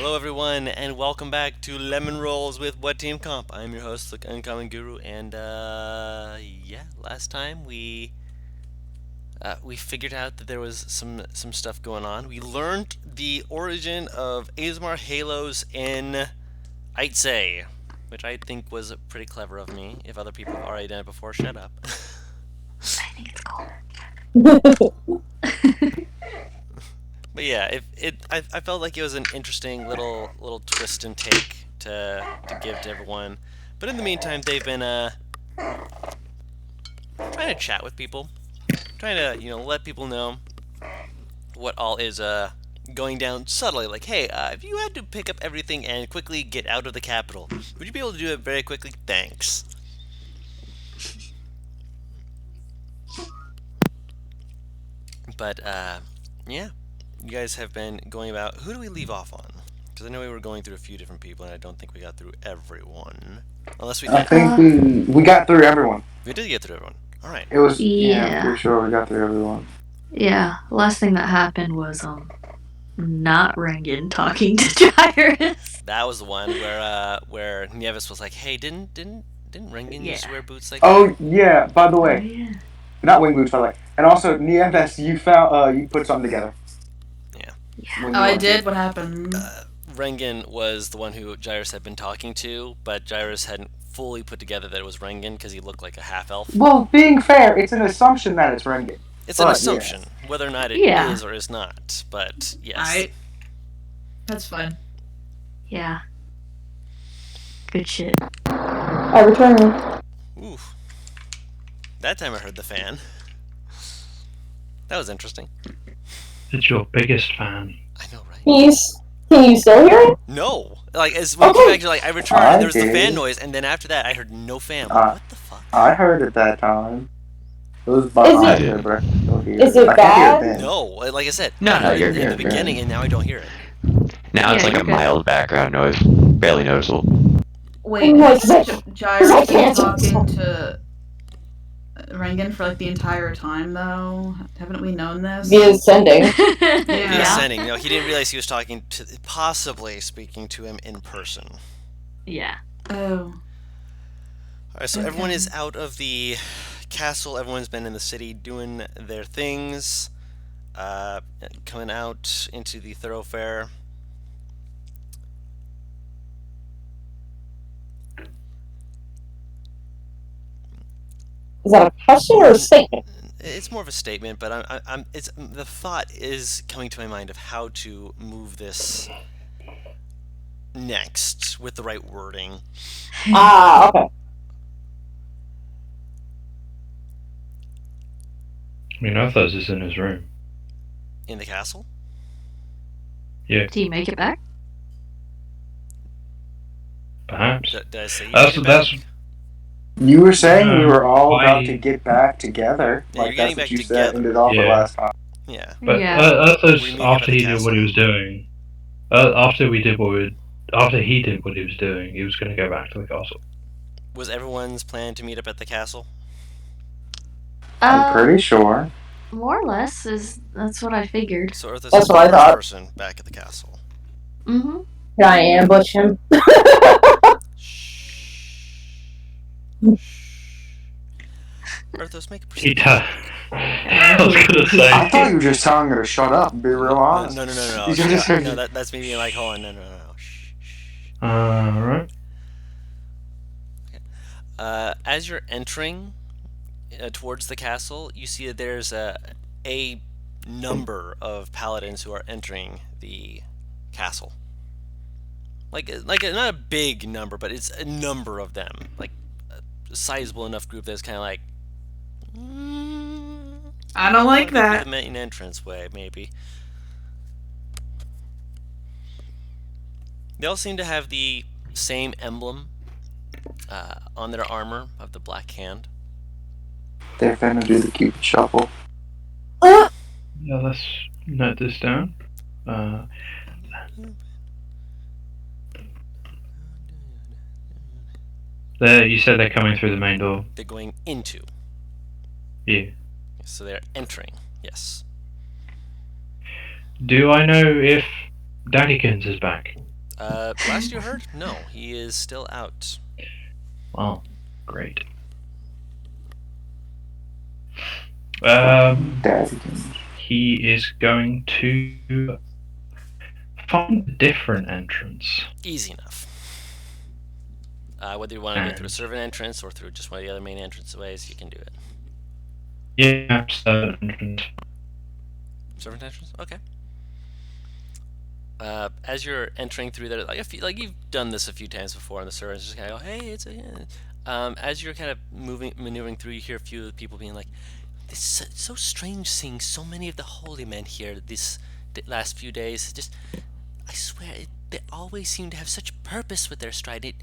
Hello, everyone, and welcome back to Lemon Rolls with What Team Comp. I'm your host, the Uncommon Guru, and yeah, last time we figured out that there was some stuff going on. We learned the origin of Azmar Halos in Aitse, which I think was pretty clever of me. If other people have already done it before, shut up. I think it's cool. But yeah, I felt like it was an interesting little twist and take to give to everyone. But in the meantime, they've been trying to chat with people, trying to let people know what all is going down subtly. Like, hey, if you had to pick up everything and quickly get out of the capital, would you be able to do it very quickly? Thanks. But yeah, you guys have been going about. Who do we leave off on? Because I know we were going through a few different people, and I don't think we got through everyone. Unless we I did. think we got through everyone. We did get through everyone. All right. It was I'm Yeah. pretty sure we got through everyone. Yeah. Last thing that happened was not Rengen talking to Gyrus. That was the one where Nieves was like, "Hey, didn't Rengen used to Yeah. wear boots like Oh that?" yeah. By the Oh way, yeah. not wing boots, by the way. And also Nieves, you found you put something together. Yeah. Yeah. When Oh, you I went did? to- What happened? Rengen was the one who Gyrus had been talking to, but Gyrus hadn't fully put together that it was Rengen because he looked like a half elf. Well, being fair, it's an assumption that it's Rengen. It's an But, assumption, whether or not it is Yeah. or is not. But yes. Alright. That's fine. Yeah. Good shit. I return. Oof. That time I heard the fan. That was interesting. It's your biggest fan. I know, right? Can you still hear it? No, like as we Okay. came back to I returned and there was the did. fan noise, and then after that I heard no fan. What the fuck? I heard it that time. It was behind it- you, but I can still hear is it I can hear bad? then. No, like I said, No, I no, heard you're it in the good. beginning, and now I don't hear it. Now it's Yeah, like a you're good. mild background noise, barely noticeable. Wait, Oh, has it's- Gyrus I been can't- talking to Rengen for like the entire time though? Haven't we known this? Via sending. The Yeah. ascending. No, he didn't realize he was talking to, possibly speaking to him in person. Yeah. Oh. All right, so Okay. everyone is out of the castle. Everyone's been in the city doing their things, coming out into the thoroughfare. Is that a question or a statement? It's more of a statement, but it's the thought is coming to my mind of how to move this next with the right wording. Ah, okay. I mean, Arthur's is in his room. In the castle? Yeah, Do you make it back? perhaps. Did I say you That's made it that's back? You were saying we were all Why- about to get back together. Yeah, you're Like getting that's back what you said. together. Ended off the Yeah. last time. Yeah. but Yeah. Arthur's We meet him at after the he did what he was doing. After we did what we after he did what he was doing, he was going to go back to the castle. Was everyone's plan to meet up at the castle? I'm pretty sure. More or less that's what I figured. So Earth is That's the what I first thought. person back at the castle. Mm-hmm. Can I ambush him? Arthos, make a He perception. I was going to I thought say. you were just telling her to shut up and be real honest. No. You just No, that's me being like, hold on, no. Shh. Right. As you're entering towards the castle, you see that there's a number of paladins who are entering the castle. Like not a big number, but it's a number of them. Like a sizable enough group that's kind of like. I don't like Maybe that. the main entranceway, maybe. They all seem to have the same emblem on their armor of the Black Hand. They're finna do the Cupid shuffle. Yeah, let's note this down. There, you said they're coming through the main door. They're going into. Yeah. So they're entering. Yes. Do I know if Daddykins is back? Last you heard, no, he is still out. Wow, great. He is going to find a different entrance. Easy enough. Whether you want to go through a servant entrance or through just one of the other main entranceways, you can do it. Yeah, servant entrance. Servant entrance? Okay. As you're entering through there, like you've done this a few times before, and the servants just kind of go, "Hey, it's a." Yeah. As you're kind of maneuvering through, you hear a few of the people being like, "This is so strange seeing so many of the holy men here the last few days. I swear, they always seem to have such purpose with their stride.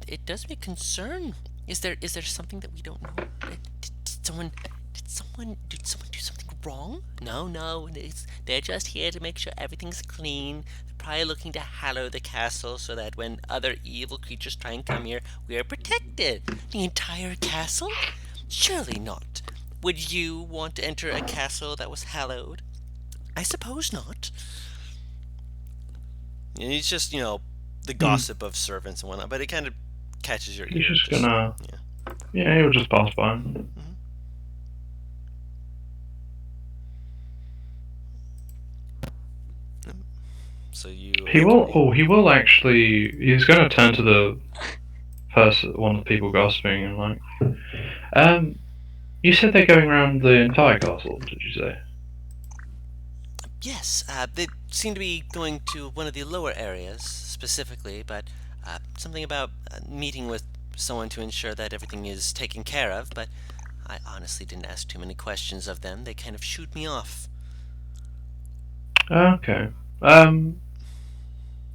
It does me concern. Is there something that we don't know? Did someone do something wrong? No. They're just here to make sure everything's clean. They're probably looking to hallow the castle so that when other evil creatures try and come here, we are protected. The entire castle? Surely not. Would you want to enter a castle that was hallowed? I suppose not." And he's just, the gossip of servants and whatnot, but it kind of catches your ear. He's just gonna... Yeah, he'll just pass by. So you... He will actually... He's gonna turn to the person, one of the people gossiping, and like... you said they're going around the entire castle, did you say? Yes, they seem to be going to one of the lower areas, specifically, but something about meeting with someone to ensure that everything is taken care of, but I honestly didn't ask too many questions of them. They kind of shooed me off. Okay.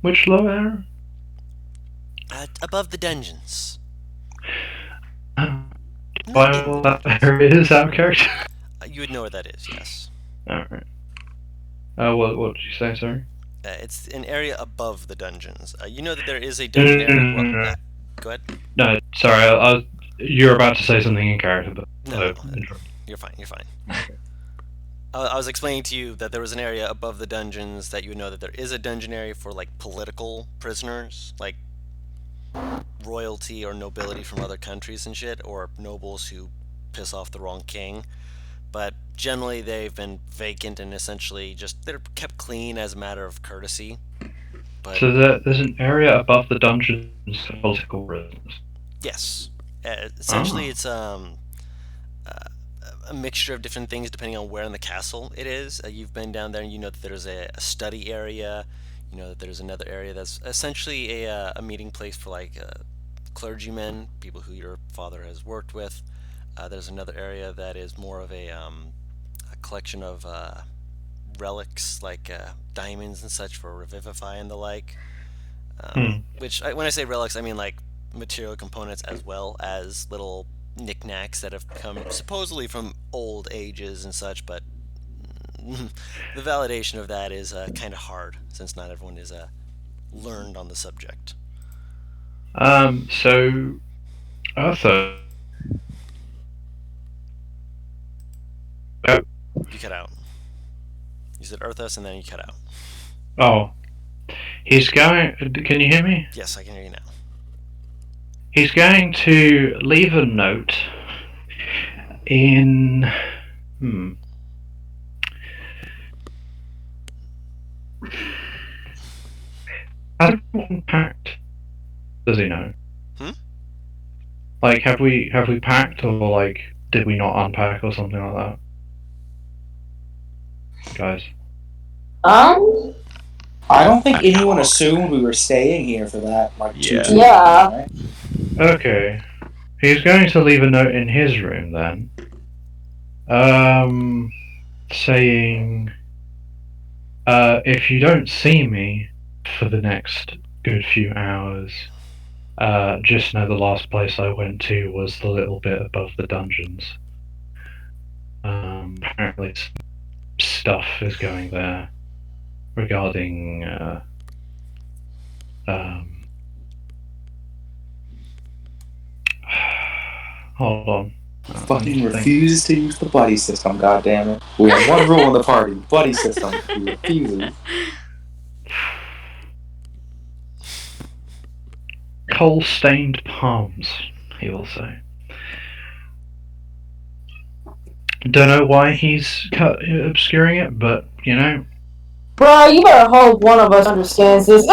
Which lower area? Above the dungeons. Well, that area is out of character. You would know where that is, yes. Alright. What did you say, sorry? It's an area above the dungeons. You know that there is a dungeon area. No. Go ahead. No, sorry, you're about to say something in character, but... No, you're fine. Okay. I was explaining to you that there was an area above the dungeons that you would know that there is a dungeon area for, like, political prisoners, like royalty or nobility from other countries and shit, or nobles who piss off the wrong king. But generally they've been vacant and essentially they're kept clean as a matter of courtesy. But so there's an area above the dungeons for political prisoners? Yes. Essentially it's a mixture of different things depending on where in the castle it is. You've been down there and you know that there's a study area. You know that there's another area that's essentially a meeting place for like clergymen, people who your father has worked with. There's another area that is more of a collection of relics like diamonds and such for revivify and the like. Which, when I say relics, I mean like material components as well as little knickknacks that have come supposedly from old ages and such, but the validation of that is kind of hard since not everyone is learned on the subject. So Arthur. You cut out. You said Earthus and then you cut out. Oh. He's going... Can you hear me? Yes, I can hear you now. He's going to leave a note in... How do we unpacked? Does he know? Like, have we packed, or like, did we not unpack or something like that? Guys. I don't think anyone assumed we were staying here for that, like, Yeah. Yeah. Right? Okay. He's going to leave a note in his room then. Saying, if you don't see me for the next good few hours, just know the last place I went to was the little bit above the dungeons. Apparently some stuff is going there regarding, hold on. Fucking refuses to use the buddy system, goddammit. We have one rule in the party, buddy system. He refuses. coal-stained palms, he will say. Don't know why he's obscuring it, but, you know. Bruh, you better hope one of us understands this.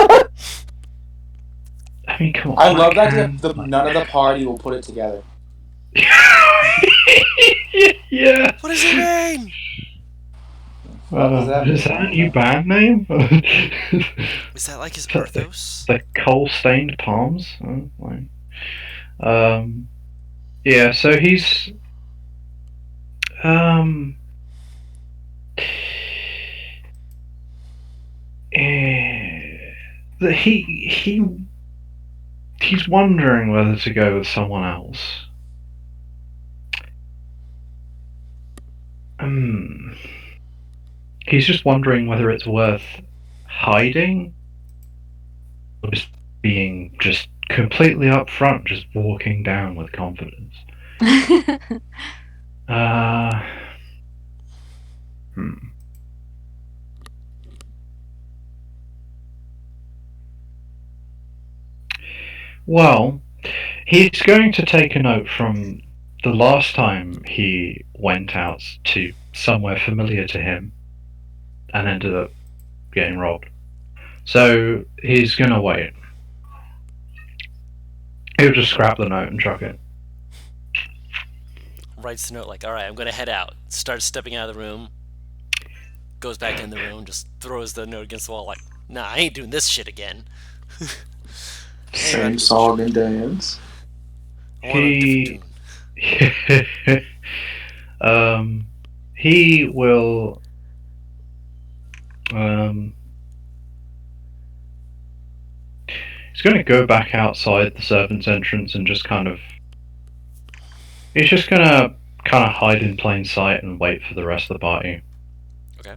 I mean, come on. I love that can, none of the party will put it together. Yeah. What does it mean? What does that Is mean? that a new band name? Is that like his Arthos? The coal-stained palms? Yeah, so he's... He's wondering whether to go with someone else. He's just wondering whether it's worth hiding or just being just completely upfront, just walking down with confidence. Well, he's going to take a note from the last time he went out to somewhere familiar to him and ended up getting robbed. So he's gonna wait. He'll just scrap the note and chuck it. Writes the note like, alright, I'm gonna head out. Starts stepping out of the room. Goes back in the room, just throws the note against the wall like, nah, I ain't doing this shit again. Same song and dance. I want a different tune. He will he's going to go back outside the servants' entrance and just he's just going to hide in plain sight and wait for the rest of the party. Okay.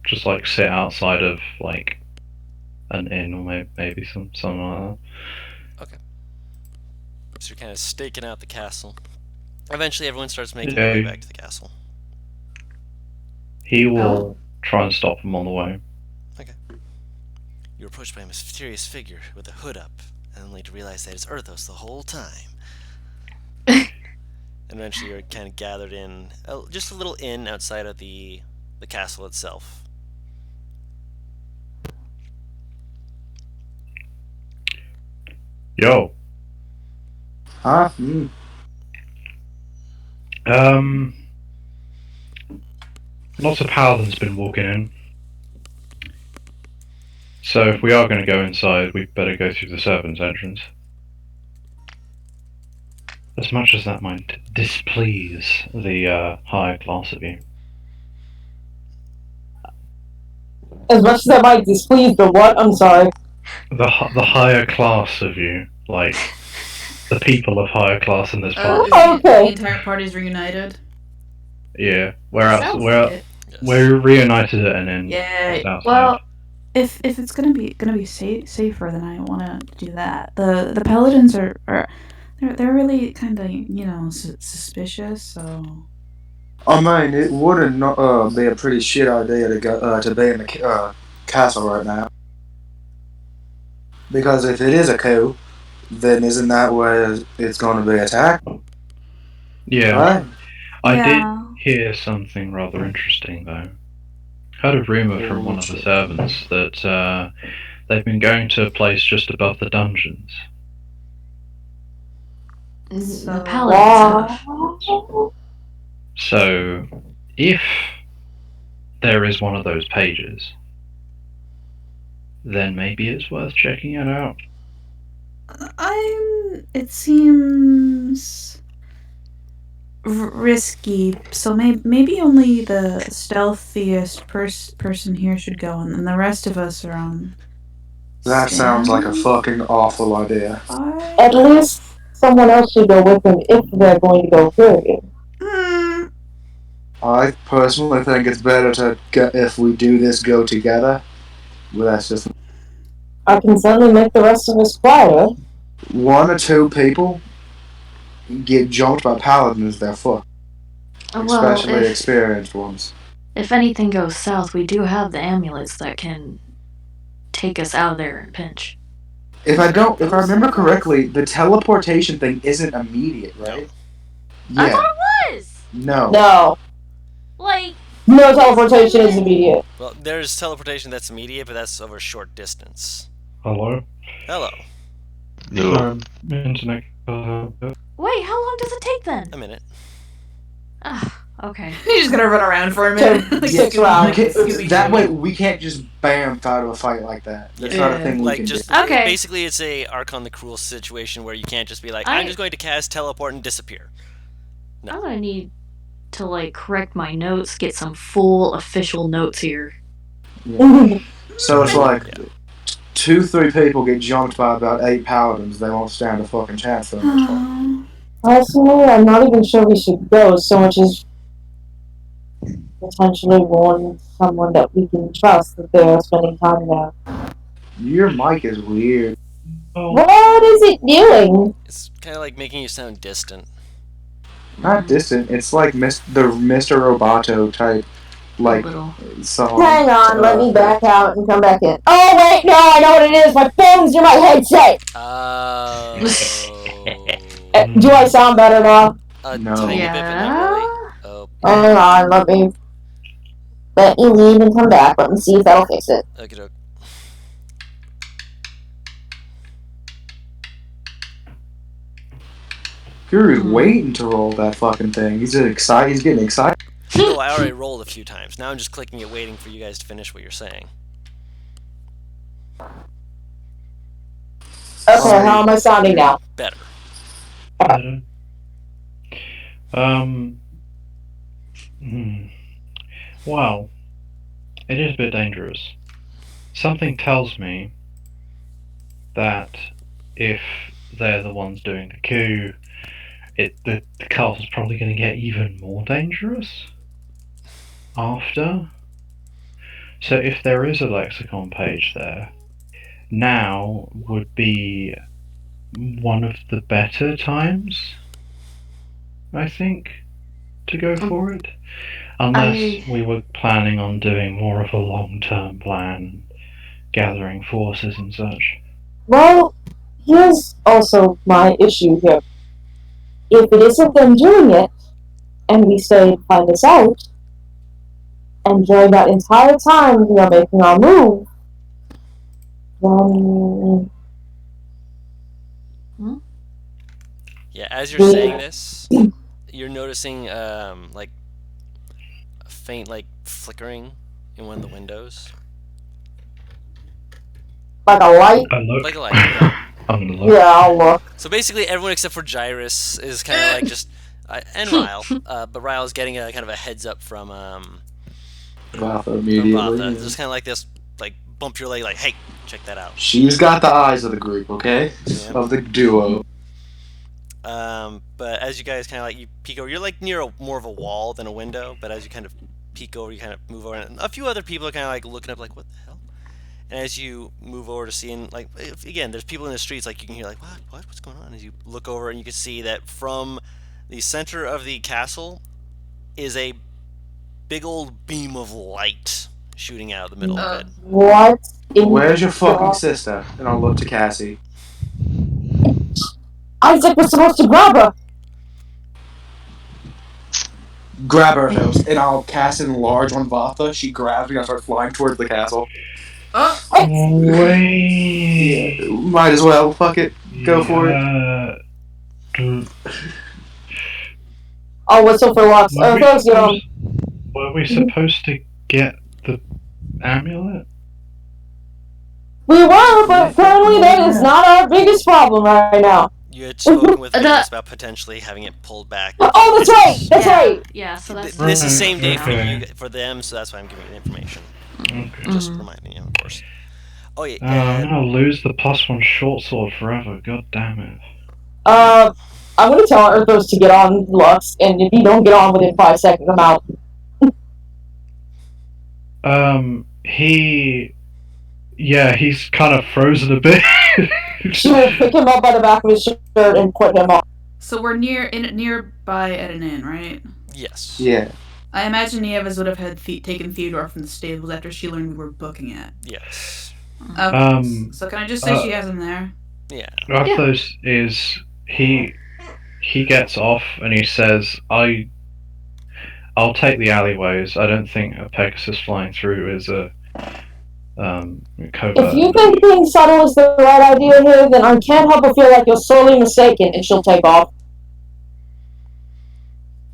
Just like sit outside of like an inn or maybe something like that. Okay. So you're kind of staking out the castle. Eventually everyone starts making their way back to the castle. He will try and stop them on the way. Okay. You're approached by a mysterious figure with a hood up, and only to realize that it's Arthos the whole time. And eventually you're kind of gathered in just a little inn outside of the castle itself. Yo. Huh? Lots of paladins been walking in. So if we are going to go inside, we better go through the servants' entrance. As much as that might displease the higher class of you. As much as that might displease the what? I'm sorry. The higher class of you, like the people of higher class in this party. Okay. The entire party's reunited. Yeah, Sounds like it. we're reunited at an inn. Yeah. outside. Well, If it's gonna be safer, then I want to do that. The paladins are they're really kind of suspicious. So I mean, it wouldn't be a pretty shit idea to go to be in the castle right now. Because if it is a coup, then isn't that where it's going to be attacked? Yeah, Right? I Yeah. did hear something rather interesting though. Heard a rumor from one of the servants that they've been going to a place just above the dungeons. The paladins have. So, if there is one of those pages, then maybe it's worth checking it out. it seems risky. So maybe only the stealthiest person here should go, and the rest of us are on. That sounds like a fucking awful idea. At least someone else should go with them if they're going to go period. I personally think it's better to if we do this go together. But that's just I can certainly make the rest of us quieter. one or two people get jumped by paladins. They're fucked, Well, especially experienced ones. if anything goes south, we do have the amulets that can take us out of there in a pinch. If I remember correctly, the teleportation thing isn't immediate, right? I Yeah. thought it was! No. No. Like, No teleportation is immediate. Well, there's teleportation that's immediate, but that's over a short distance. Hello? Hello. No. Internet. wait, how long does it take then? A minute. Ah, okay. You're just gonna run around for a minute. Like, Six Scooby- rounds. like Scooby-Doo. That way we can't just bam out of a fight like that. That's not a thing we Like, can just do. Okay. basically, it's a Archon the Cruel situation where you can't just be like, I'm just going to cast teleport and disappear. I'm gonna need to, like, correct my notes, get some full official notes here. So it's like 2-3 people get jumped by about 8 paladins. They won't stand a fucking chance for the most part. Aw. Personally, I'm not even sure we should go so much as potentially warn someone that we can trust that they're spending time there. Your mic is weird. Oh, What is it doing? It's kind of like making you sound distant. Not distant. It's like the Mr. Roboto type, like Little. song. Hang on, let me back out and come back in. Oh wait, no, I know what it is. My phone's in my headset. Do I sound better now? A No. tiny bit, but not really. Oh, Hang on, let me leave and come back. Let me see if that'll fix it. okie doke. Guru's waiting to roll that fucking thing. He's excited. He's getting excited. No, I already rolled a few times. Now I'm just clicking it, waiting for you guys to finish what you're saying. Okay, how am I sounding now? Better. better. Well, it is a bit dangerous. Something tells me that if they're the ones doing the coup, the castle's probably going to get even more dangerous after. So if there is a lexicon page there, now would be one of the better times, I think, to go for it. Unless we were planning on doing more of a long-term plan, gathering forces and such. Well, here's also my issue here. If it isn't them doing it, and we stay and find this out, and during that entire time we are making our move, then... Yeah, as you're saying this, you're noticing like a faint like flickering in one of the windows. Like a light? I look. Like a light. Yeah. I'm gonna look. Yeah, I'll look. So basically, everyone except for Gyrus is kind of like just, and Ryle, but Ryle's getting a kind of a heads up from Vatha from immediately. Vatha. Just kind of like this, like bump your leg, like, hey, check that out. She's got the eyes of the group, okay? Yeah. Of the duo. But as you guys kind of like you peek over, you're like near more of a wall than a window. But as you kind of peek over, you kind of move over, and a few other people are kind of like looking up, like, what the hell? And as you move over to seeing, like, again, there's people in the streets, like, you can hear, like, what's going on? As you look over, and you can see that from the center of the castle is a big old beam of light shooting out of the middle of it. What in Where's your fucking God? sister? And I'll look to Cassie. Isaac was supposed to grab her! Grab her, and I'll cast enlarge on Vatha. She grabs me and I start flying towards the castle. Wait. Yeah, might as well. Fuck it. Go for it. I'll whistle for Lux. Were we Thanks, Yoram. Were we supposed to get the amulet? We were, but currently that is not our biggest problem right now. You had spoken with Venus about potentially having it pulled back. Oh, that's right! That's right! Yeah, so that's... This is the same day Okay. for them, so that's why I'm giving you the information. Okay. Just reminding you, of course. Oh yeah. I'm gonna lose the +1 short sword forever. God damn it. I'm gonna tell Arthos to get on Lux, and if you don't get on within 5 seconds, I'm out. He's kind of frozen a bit. She will pick him up by the back of his shirt and put him on. So we're nearby at an inn, right? Yes. Yeah. I imagine Nieves would have had taken Theodore from the stables after she learned we were booking it. Yes. Okay. So can I just say she has him there? Yeah. Arthos is he gets off and he says, I'll take the alleyways. I don't think a Pegasus flying through is a covert. If you think being subtle is the right idea here, then I can't help but feel like you're sorely mistaken, and she'll take off.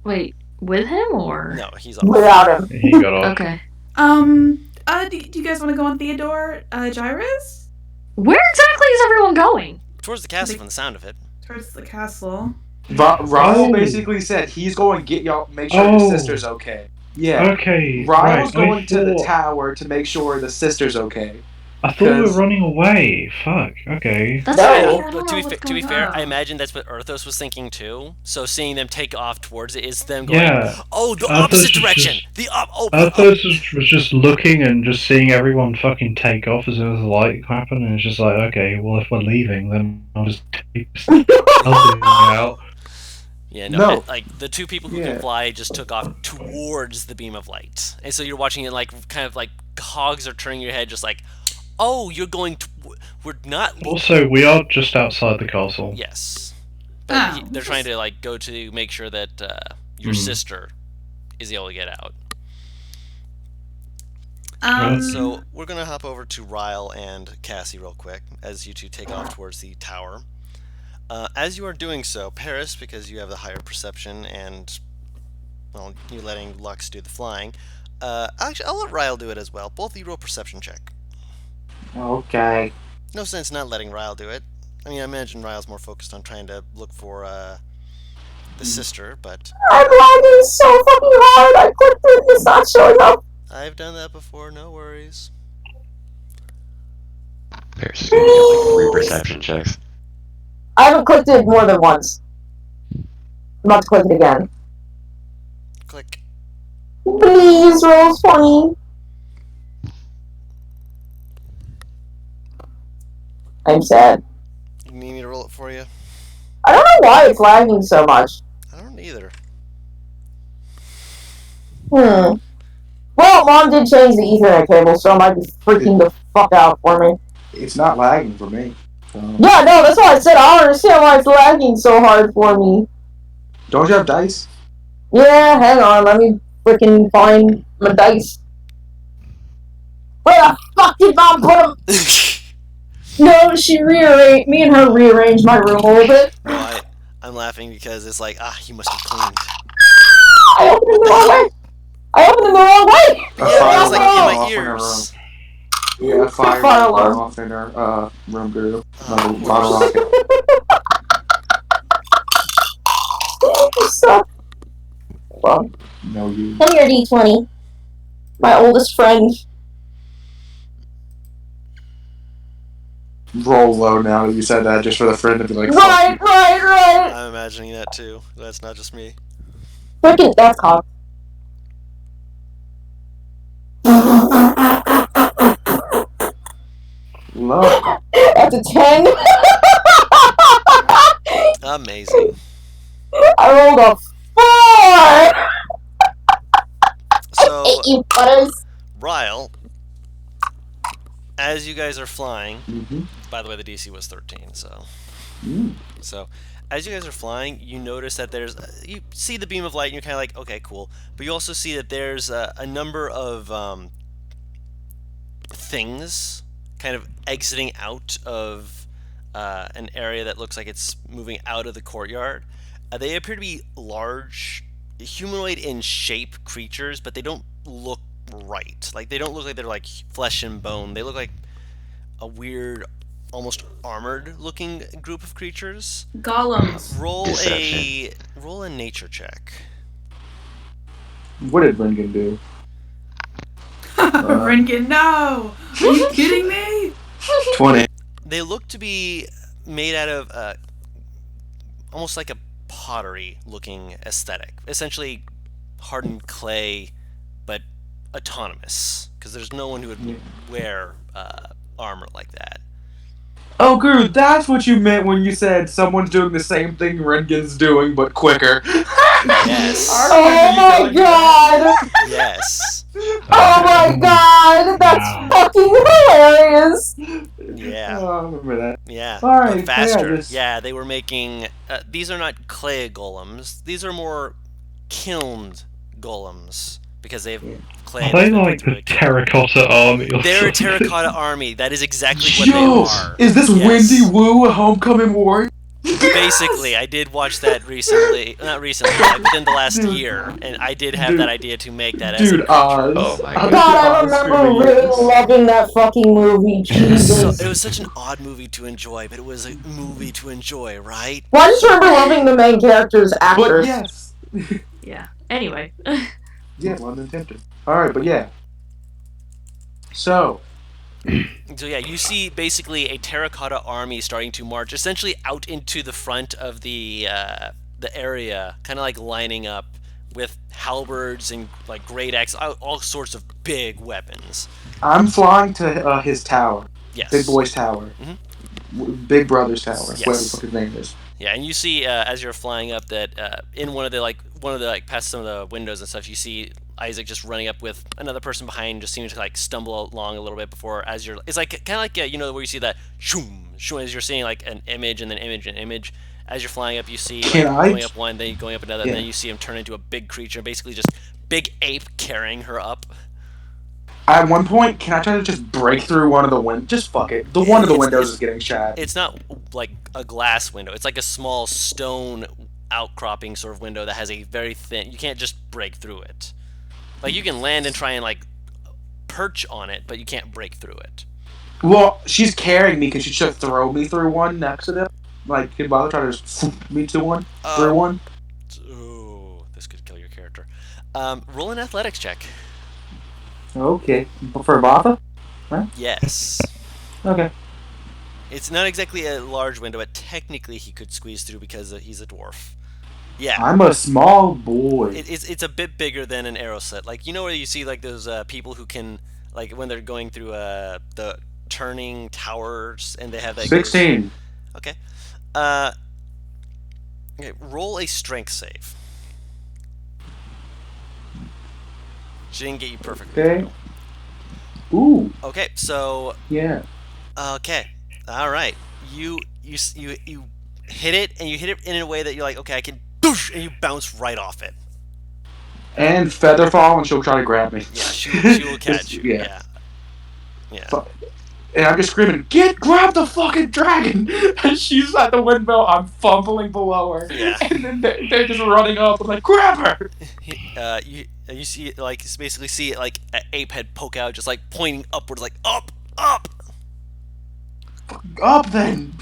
Wait, with him or? No, he's off. Without him. He got off. Okay. Do you guys want to go on Theodore, Gyrus? Where exactly is everyone going? Towards the castle from the sound of it. Towards the castle. Ryle basically said he's going to get y'all, make sure the sister's okay. Yeah. Okay. Ryle's right. going to the tower to make sure the sister's okay. I thought we were running away. Fuck. Okay. That's No. right. I But don't to know be, what's to be going fair, on. I imagine that's what Arthos was thinking too. So seeing them take off towards it is them going, Yeah. oh, the Arthos opposite was direction! just- Oh, Arthos was just looking and just seeing everyone fucking take off as soon as the light happened, and it's just like, okay, well, if we're leaving, then I'll just take this out. Yeah, No. like the two people who Yeah. can fly just took off towards the beam of light, and so you're watching it like kind of like cogs are turning your head, just like, oh, you're going to. We're not. Also, we are just outside the castle. Yes, but Oh, they're trying to like go to make sure that your sister is able to get out. So we're gonna hop over to Ryle and Cassie real quick as you two take off towards the tower. As you are doing so, Paris, because you have the higher perception and, well, you're letting Lux do the flying, actually, I'll let Ryle do it as well. Both of you roll perception check. Okay. No sense not letting Ryle do it. I mean, I imagine Ryle's more focused on trying to look for the sister, but I'm lagging so fucking hard. I clicked it, it's not showing up. I've done that before, no worries. There's gonna get like 3 perception checks. I haven't clicked it more than once. I'm about to click it again. Click. Please roll 20. I'm sad. You need me to roll it for you? I don't know why it's lagging so much. I don't either. Well, Mom did change the Ethernet cable, so it might be freaking the fuck out for me. It's not lagging for me. So. Yeah, no, that's why I said I don't understand why it's lagging so hard for me. Don't you have dice? Yeah, hang on, let me freaking find my dice. Where the fuck did Mom put them? No, she rearranged. Me and her rearranged my room a little bit. No, I'm laughing because it's like, you must have cleaned. I opened them the wrong way. I opened them the wrong way. Yeah, it was like in my off in her room. ears. Yeah, a fire Fire alarm alarm. off in her room, girl. Oh, Bottle rocket. You suck. Well, No, you. come here, D20. My oldest friend. Roll low now that you said that, just for the friend to be like, Right. I'm imagining that too. That's not just me. Freaking, that's cock. low. That's a 10. Amazing. I rolled a 4. So, Hate you, butters. Ryle, as you guys are flying, Mm-hmm. by the way, the DC was 13, so. Mm. So, as you guys are flying, you notice that there's, you see the beam of light and you're kind of like, okay, cool. But you also see that there's a number of things kind of exiting out of an area that looks like it's moving out of the courtyard. They appear to be large, humanoid in shape creatures, but they don't look right. Like, they don't look like they're like flesh and bone. They look like a weird, almost armored looking group of creatures. Golems. Roll Deception. a nature check. What did Brengan do? Renkin, no! Are you kidding me? 20. They look to be made out of almost like a pottery looking aesthetic. Essentially hardened clay, but autonomous. Because there's no one who would wear armor like that. Oh, Gru, that's what you meant when you said someone's doing the same thing Rengan's doing, but quicker. Yes. Oh my god! Yes. Oh my god! That's fucking hilarious! Alright, but faster. just- Yeah, they were making. These are not clay golems. These are more kilned golems because they've clay. Are they that's been like put the through it. terracotta army? Or They're a something? terracotta army. That is exactly what Yo, they are. is this Yes. Wendy Wu a Homecoming Warrior? Basically, I did watch that recently. Not recently, like within the last Dude. year, and I did have Dude. that idea to make that as a Dude, creature. Oz. Oh my I'm God, I Oz remember screaming really yes. loving that fucking movie. So, Jesus. it was such an odd movie to enjoy, but it was a movie to enjoy, right? Well, I just remember loving the main character's But actors. yes. Yeah. Anyway. Yeah, London Tempter. Alright, but yeah. So, So yeah, you see basically a terracotta army starting to march essentially out into the front of the area, kind of like lining up with halberds and like great axe, all sorts of big weapons. I'm flying to his tower. Yes. Big Boy's tower. Big Brother's tower. Whatever the Yes. fuck his name is. Yeah, and you see as you're flying up that in one of the past some of the windows and stuff, you see Isaac just running up with another person behind, just seeming to like stumble along a little bit before as you're. It's like kind of like you know where you see that shoom shoom as you're seeing like an image and then image and image. As you're flying up, you see like, Can I going up one, then going up another, Yeah. and then you see him turn into a big creature, basically just big ape carrying her up. At one point, can I try to just break through one of the windows? Just fuck it. The one of the It's- windows is getting shot. It's not like a glass window. It's like a small stone outcropping sort of window that has a very thin. You can't just break through it. Like you can land and try and like perch on it, but you can't break through it. Well, she's carrying me because she should throw me through one next to them. Like, can bother try to just swoop me to one? Through one? Ooh, this could kill your character. Roll an athletics check. Okay. For Botha? Yes. Okay. It's not exactly a large window, but technically he could squeeze through because he's a dwarf. Yeah. I'm a small boy. It's a bit bigger than an arrow slit. Like you know where you see like those people who can like when they're going through the turning towers and they have like 16. Okay. Okay. Roll a strength save. She didn't get you perfectly. Okay. Ooh, Okay. So yeah. okay. All right. You hit it and you hit it in a way that you're like okay I can boosh and you bounce right off it. And Featherfall, and she'll try to grab me. Yeah. She will catch you. Yeah. Yeah. Fuck. And I'm just screaming, grab the fucking dragon! And she's at the windmill, I'm fumbling below her. Yeah. And then they're just running up, I'm like, grab her! You see like basically see like an ape head poke out, just like pointing upwards, like up, up. Up then!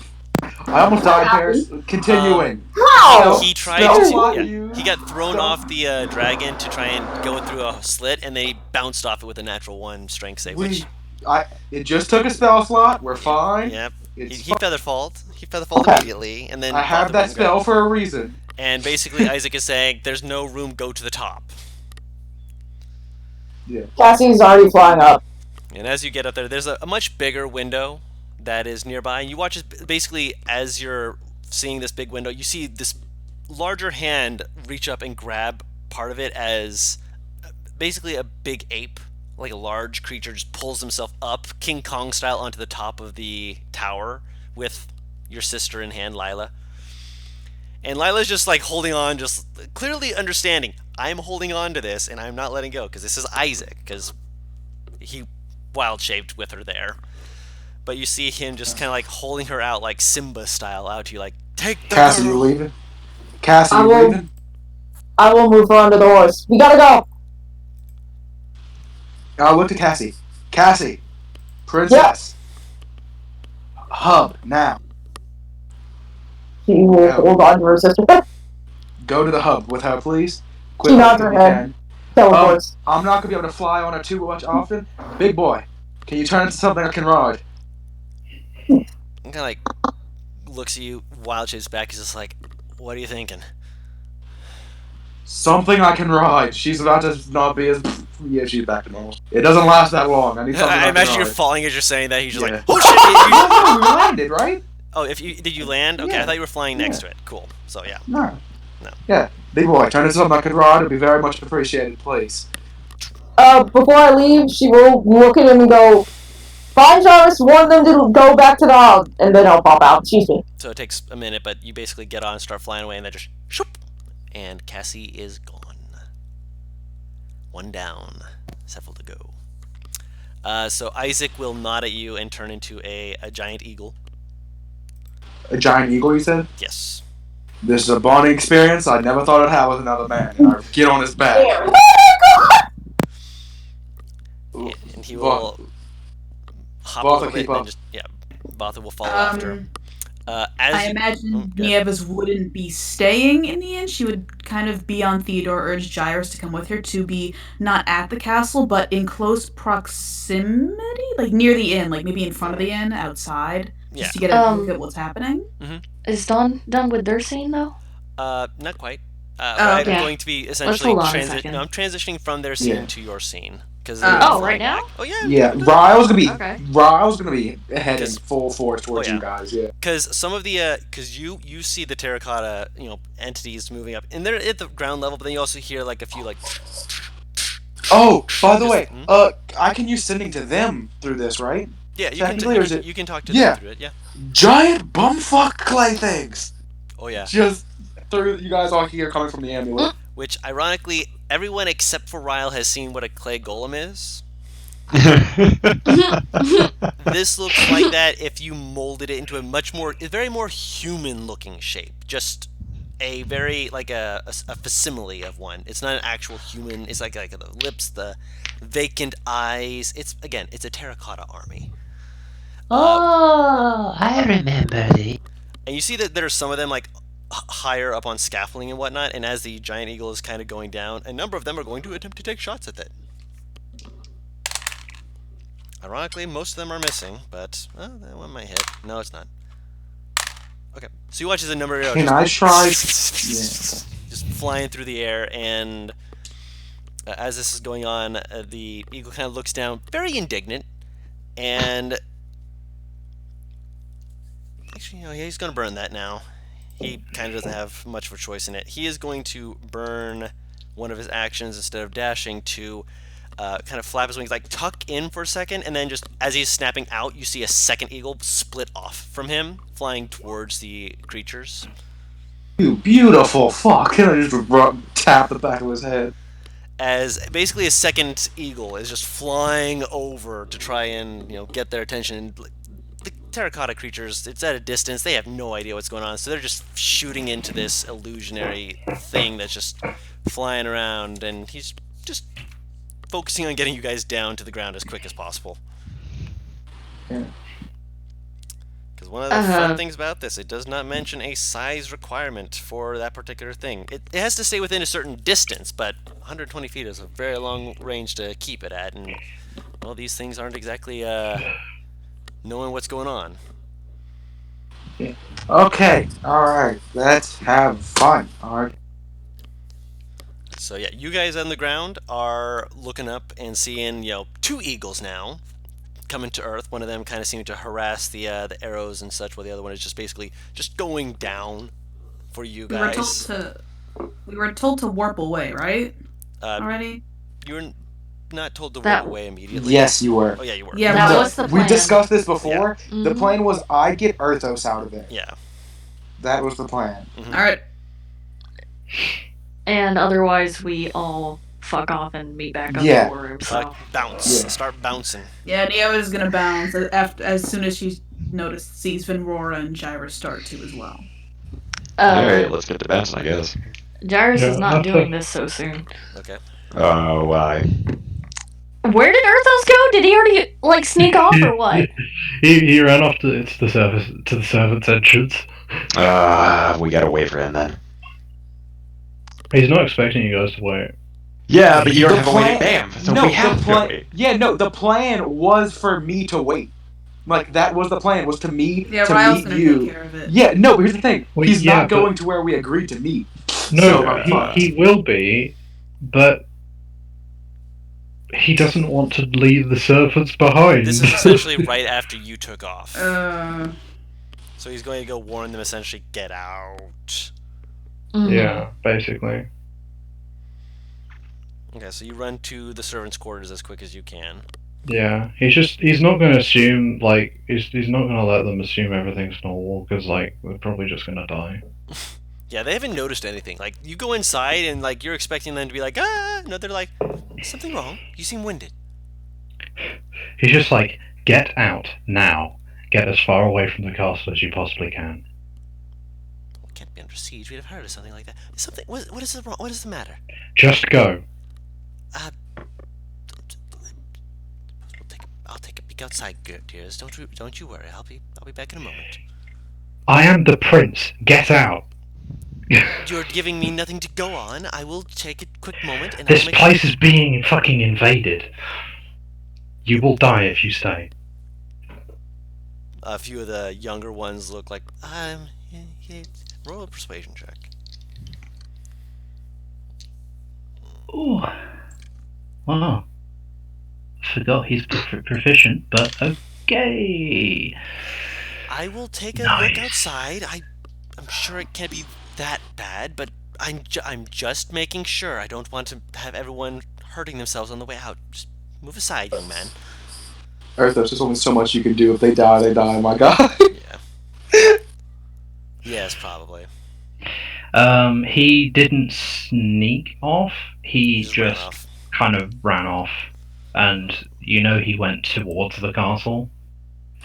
I almost died, Paris. Continuing. How? He tried No, to. fuck Yeah, you. he got thrown Don't. off the dragon to try and go through a slit, and then he bounced off it with a natural 1 strength save. Which, It just took a spell slot, we're fine. yep, It's he featherfalled. He featherfalled Okay. immediately, and then I have Botha that went and spell grabbed- for a reason. And basically, Isaac is saying, "There's no room. Go to the top." Cassie's already flying up. And as you get up there, there's a much bigger window that is nearby. And you watch basically as you're seeing this big window, you see this larger hand reach up and grab part of it as basically a big ape, like a large creature, just pulls himself up, King Kong style, onto the top of the tower with your sister in hand, Lila. And Lila's just like holding on, just clearly understanding, I'm holding on to this and I'm not letting go because this is Isaac, because he wild shaped with her there. But you see him just kind of like holding her out, like Simba style, out to you, like, take the Cassie, you girl." leaving? Cassie, I you will- leaving? I will move her onto the horse. We gotta go. I look to Cassie. Cassie! Princess! Hub, now. She will Yeah. hold on to her sister. Go to the hub with her, please. She Quickly, nods if her you head. can. Teleports. I'm not gonna be able to fly on her too much often. Big boy, can you turn into something I can ride? And kind of like looks at you, wild shapes back. He's just like, "What are you thinking?" Something I can ride. She's about to not be as. Yeah, she's back to normal. It doesn't last that long. I need something I I imagine can you're ride. falling as you're saying that. He's just Yeah. like, "Oh shit!" you- No, we landed, right? Oh, if you did you land? Okay, I Yeah. thought you were flying next Yeah. to it. Cool. So yeah. No. No. Yeah, big boy, turn into something I can ride. It'd be very much appreciated, please. Before I leave, she will look at him and go, Find Jarvis, warn them to go back to the hall, and then I'll pop out. Excuse me. So it takes a minute, but you basically get on and start flying away, and then just shoop, and Cassie is gone. One down, several to go. So Isaac will nod at you and turn into a giant eagle. A giant eagle, you said? Yes. This is a bonding experience I never thought I'd have with another man. And I get on his back. And he will hop a Botha, little bit, keep and up. then just Botha will follow after him. I imagine Nieves wouldn't be staying in the inn. She would kind of be on Theodore, urge Gyrus to come with her, to be not at the castle, but in close proximity, like near the inn, like maybe in front of the inn, outside, just to get a look at what's happening. Is Dawn done with their scene though? Not quite. okay. I'm going to be essentially I'm transitioning from their scene to your scene. Right now? Oh yeah. Yeah, Ryle's gonna be heading Just- full force towards you guys. Yeah. Because some of the because you see the terracotta entities moving up, and they're at the ground level, but then you also hear like a few like. Oh, by the way, I can use sending to them through this, right? Yeah, you Technically, or is can it- you can talk to them through it. Yeah. Giant bumfuck clay things. Oh yeah. Just through you guys all here coming from the amulet. Which ironically, everyone except for Ryle has seen what a clay golem is. This looks like that if you molded it into a very more human-looking shape. Just a very like a facsimile of one. It's not an actual human. It's like the lips, the vacant eyes. It's a terracotta army. Oh, I remember the. And you see that there are some of them like higher up on scaffolding and whatnot. And as the giant eagle is kind of going down, a number of them are going to attempt to take shots at it. Ironically, most of them are missing, but that one might hit. No, it's not. Okay, so you watch as a number of arrows Can I try? just flying through the air, and as this is going on, the eagle kind of looks down, very indignant, and actually, he's going to burn that now. He kind of doesn't have much of a choice in it. He is going to burn one of his actions instead of dashing to kind of flap his wings, like tuck in for a second, and then just as he's snapping out, you see a second eagle split off from him, flying towards the creatures. You beautiful fuck! And I just tap the back of his head. As basically a second eagle is just flying over to try and get their attention. The terracotta creatures, it's at a distance, they have no idea what's going on, so they're just shooting into this illusionary thing that's just flying around, and he's just focusing on getting you guys down to the ground as quick as possible. Yeah. Because one of the fun things about this, it does not mention a size requirement for that particular thing. It has to stay within a certain distance, but 120 feet is a very long range to keep it at, and well, these things aren't exactly knowing what's going on. Yeah. Okay, alright, let's have fun. Alright. So yeah, you guys on the ground are looking up and seeing, two eagles now coming to Earth. One of them kind of seeming to harass the arrows and such, while the other one is just basically just going down for you guys. We were told to warp away, right? Already? You were not told to warp away immediately. Yes, you were. Oh yeah, you were. Yeah, that was the plan. We discussed this before. Yeah. The plan was I'd get Earthos out of there. Yeah. That was the plan. Mm-hmm. All right. And otherwise, we all fuck off and meet back up Yeah. in the war room. So. Bounce. Yeah. Start bouncing. Yeah, Neo is gonna bounce as soon as she sees Venrora and Gyrus start to as well. Alright, let's get to bouncing, I guess. Gyrus is not Yeah, doing this so soon. Okay. Oh, why? Where did Earthos go? Did he already sneak off or what? he ran off to the servants' entrance. We gotta wait for him then. He's not expecting you guys to wait. Yeah, but you don't The have a plan- wait. Bam. So no, we have the to plan. wait. Yeah, no, the plan was for me to wait. Like that was the plan. Was to meet Yeah, to Ryle's meet gonna you. take care of it. Yeah, no. But here's the thing. Well, He's yeah, not going to where we agreed to meet. No, So, he will be, but he doesn't want to leave the servants behind. This is essentially right after you took off. So he's going to go warn them, essentially, get out. Mhm. Yeah, basically. Okay, so you run to the servants' quarters as quick as you can. Yeah, he's not going to assume, like, he's not going to let them assume everything's normal, because, like, they're probably just going to die. Yeah, they haven't noticed anything. Like, you go inside and, like, you're expecting them to be like, ah! No, they're like, something wrong. You seem winded. He's just like, get out, now. Get as far away from the castle as you possibly can. We can't be under siege. We'd have heard of something like that. Something. What is the wrong? What is the matter? Just go. I'll take a peek outside, dears. Don't you worry. I'll be back in a moment. I am the prince. Get out. You're giving me nothing to go on. I will take a quick moment and this place is being fucking invaded. You will die if you stay. A few of the younger ones look like roll a persuasion check. Ooh. Wow. Forgot he's proficient, but okay. I will take a look outside. I'm sure it can't be that bad, but I'm just making sure. I don't want to have everyone hurting themselves on the way out. Just move aside, young man. Arthos, there's only so much you can do. If they die, they die, my god. Yeah. Yes, probably. He didn't sneak off. He just kind of ran off. And you know he went towards the castle.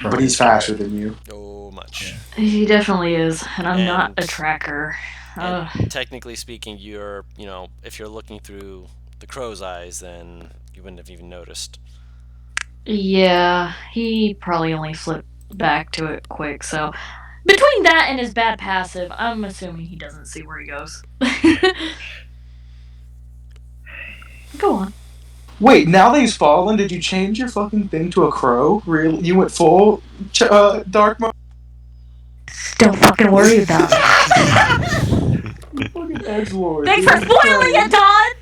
But he's faster than you. Oh, much. Yeah. He definitely is, and I'm not a tracker. Technically speaking, if you're looking through the crow's eyes, then you wouldn't have even noticed. Yeah, he probably only flipped back to it quick, so between that and his bad passive, I'm assuming he doesn't see where he goes. Go on. Wait, now that he's fallen, did you change your fucking thing to a crow? Really? You went full dark mode? Don't fucking worry about it. Fucking edgelord. Thanks for spoiling it, Todd!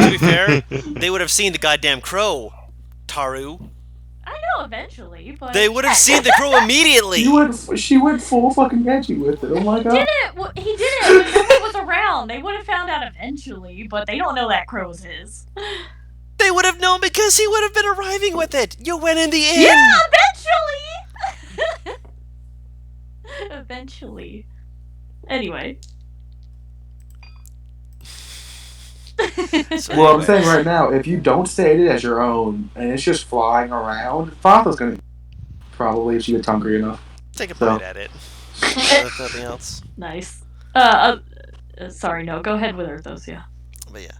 To be fair, they would have seen the goddamn crow, Taru. I know eventually, but... They would have seen the crow immediately! She went full fucking edgy with it, oh my god. He did it when nobody was around. They would have found out eventually, but they don't know that crow's his. They would have known because he would have been arriving with it! You went in the inn! Yeah, eventually! Eventually. Anyway. Well, I'm saying right now, if you don't state it as your own, and it's just flying around, Fatha's gonna probably, if she gets hungry enough. Take a bite at it. If nothing else. Nice. Sorry, no, go ahead with Arthos, yeah. But yeah,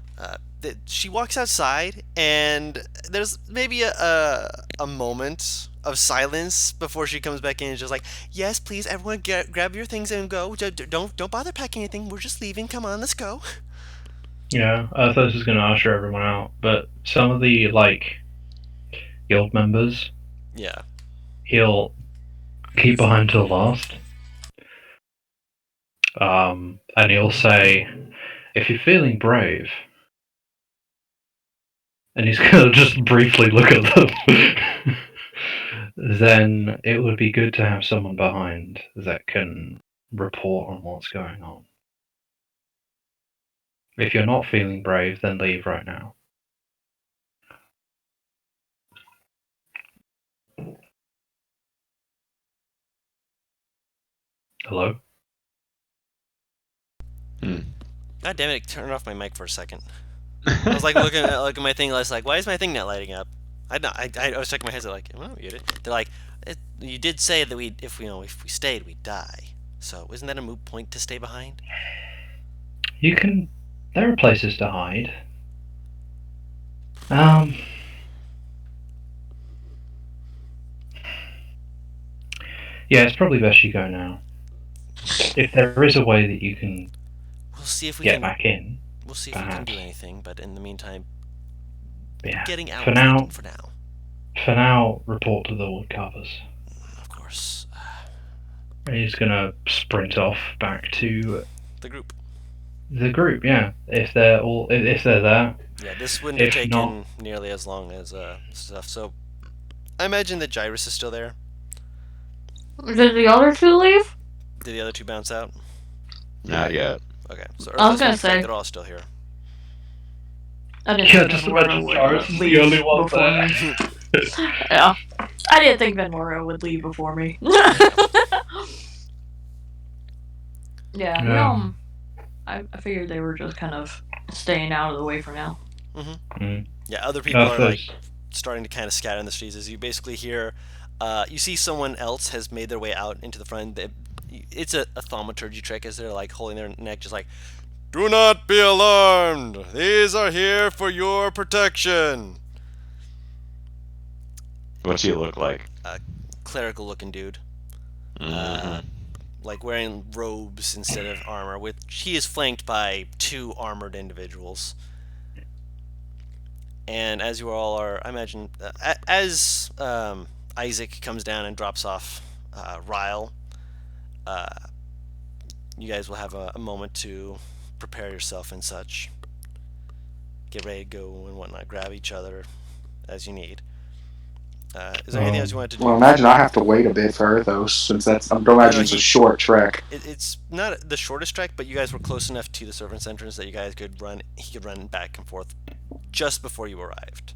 she walks outside, and there's maybe a moment of silence before she comes back in and just like, yes, please, everyone grab your things and go. Don't bother packing anything. We're just leaving. Come on, let's go. Yeah, Arthos is going to usher everyone out, but some of the, like, guild members, yeah, he'll keep behind till last. And he'll say, if you're feeling brave, and he's going to just briefly look at them, then it would be good to have someone behind that can report on what's going on. If you're not feeling brave, then leave right now. Hello? God damn it, turn off my mic for a second. I was like looking at my thing, I was like, why is my thing not lighting up? I was checking my headset like, am I muted? They're like, you did say that if we stayed, we'd die. So isn't that a moot point to stay behind? There are places to hide. Yeah, it's probably best you go now. If there is a way that you can get back in, we'll see if we can do anything, but in the meantime, getting out for now, report to the woodcarvers. Of course. And he's gonna sprint off back to the group. The group, yeah. If they're there. Yeah, this wouldn't have taken nearly as long as stuff. So, I imagine that Gyrus is still there. Did the other two leave? Did the other two bounce out? Not yet. Okay, so I was gonna say they're all still here. Yeah, just imagine Gyrus is the only one there. Yeah. I didn't think Venora would leave before me. Yeah, no, I figured they were just kind of staying out of the way for now. Yeah, other people are like starting to kind of scatter in the streets as you basically hear. You see someone else has made their way out into the front. It's a thaumaturgy trick as they're like holding their neck, just like, "Do not be alarmed. These are here for your protection." What's he look like? Clerical-looking dude. Mm-hmm. Like wearing robes instead of armor. He is flanked by 2 armored individuals. And as you all are, I imagine, as Isaac comes down and drops off Ryle, you guys will have a moment to prepare yourself and such. Get ready to go and whatnot. Grab each other as you need. Is there anything else you wanted to do? Well, imagine I have to wait a bit for Erthos, since I don't imagine it's a short trek. It's not the shortest trek, but you guys were close enough to the servants' entrance that you guys could run. He could run back and forth just before you arrived.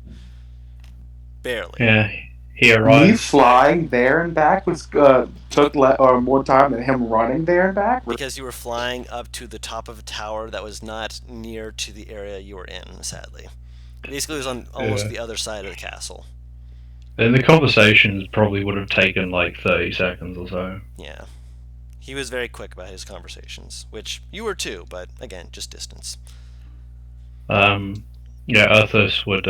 Barely. Yeah, he arrived. Me flying there and back took more time than him running there and back? Because you were flying up to the top of a tower that was not near to the area you were in, sadly. Basically, it was on almost the other side of the castle. Then the conversations probably would have taken like 30 seconds or so. Yeah. He was very quick about his conversations, which you were too, but again, just distance. Yeah, Erthos would,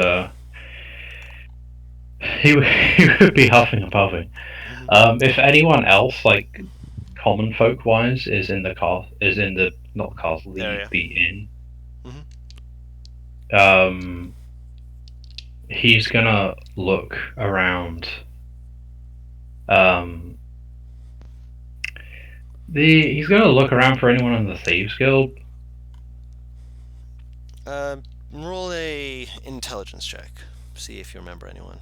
he would be huffing and puffing. If anyone else, like, common folk wise, is in the not castle, the inn, he's gonna look around. He's gonna look around for anyone in the Thieves Guild. Roll a intelligence check. See if you remember anyone.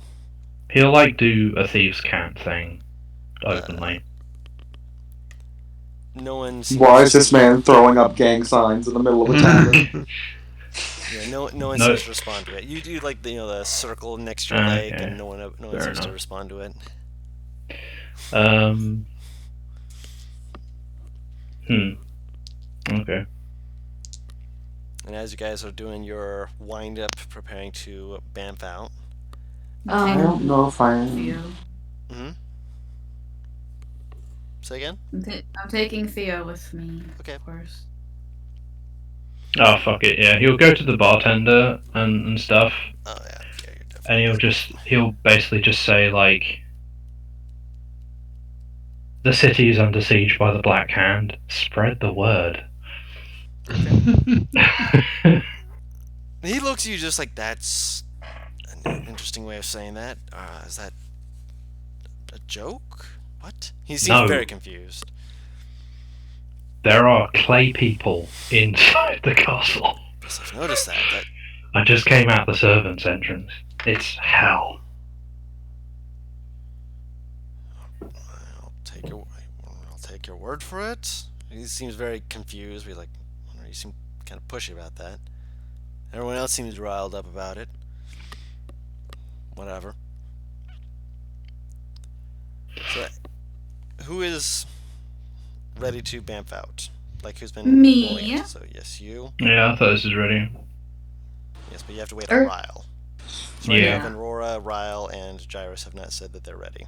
He'll like do a thieves' cant thing openly. No one. Why is this man throwing up gang signs in the middle of a tavern? Yeah, no one seems to respond to it. You do like the circle next to your leg, and no one seems to respond to it. Okay. And as you guys are doing your wind up, preparing to bamf out. I don't know if I am. Say again? I'm taking Theo with me. Okay. Of course. Oh, fuck it, yeah. He'll go to the bartender and stuff. Oh, yeah. You're definitely... And he'll basically just say, like, the city is under siege by the Black Hand. Spread the word. He looks at you just like, that's an interesting way of saying that. Is that a joke? What? He seems very confused. There are clay people inside the castle. Yes, I've noticed that. I just came out the servants' entrance. It's hell. I'll take your word for it. He seems very confused. You seem kind of pushy about that. Everyone else seems riled up about it. Whatever. So, who is ready to bamf out? Like, who's been me? Rolling? So yes, you. Yeah, I thought this is ready. Yes, but you have to wait on Ryle. So right Yeah. now, Aurora, Ryle, and Gyrus have not said that they're ready.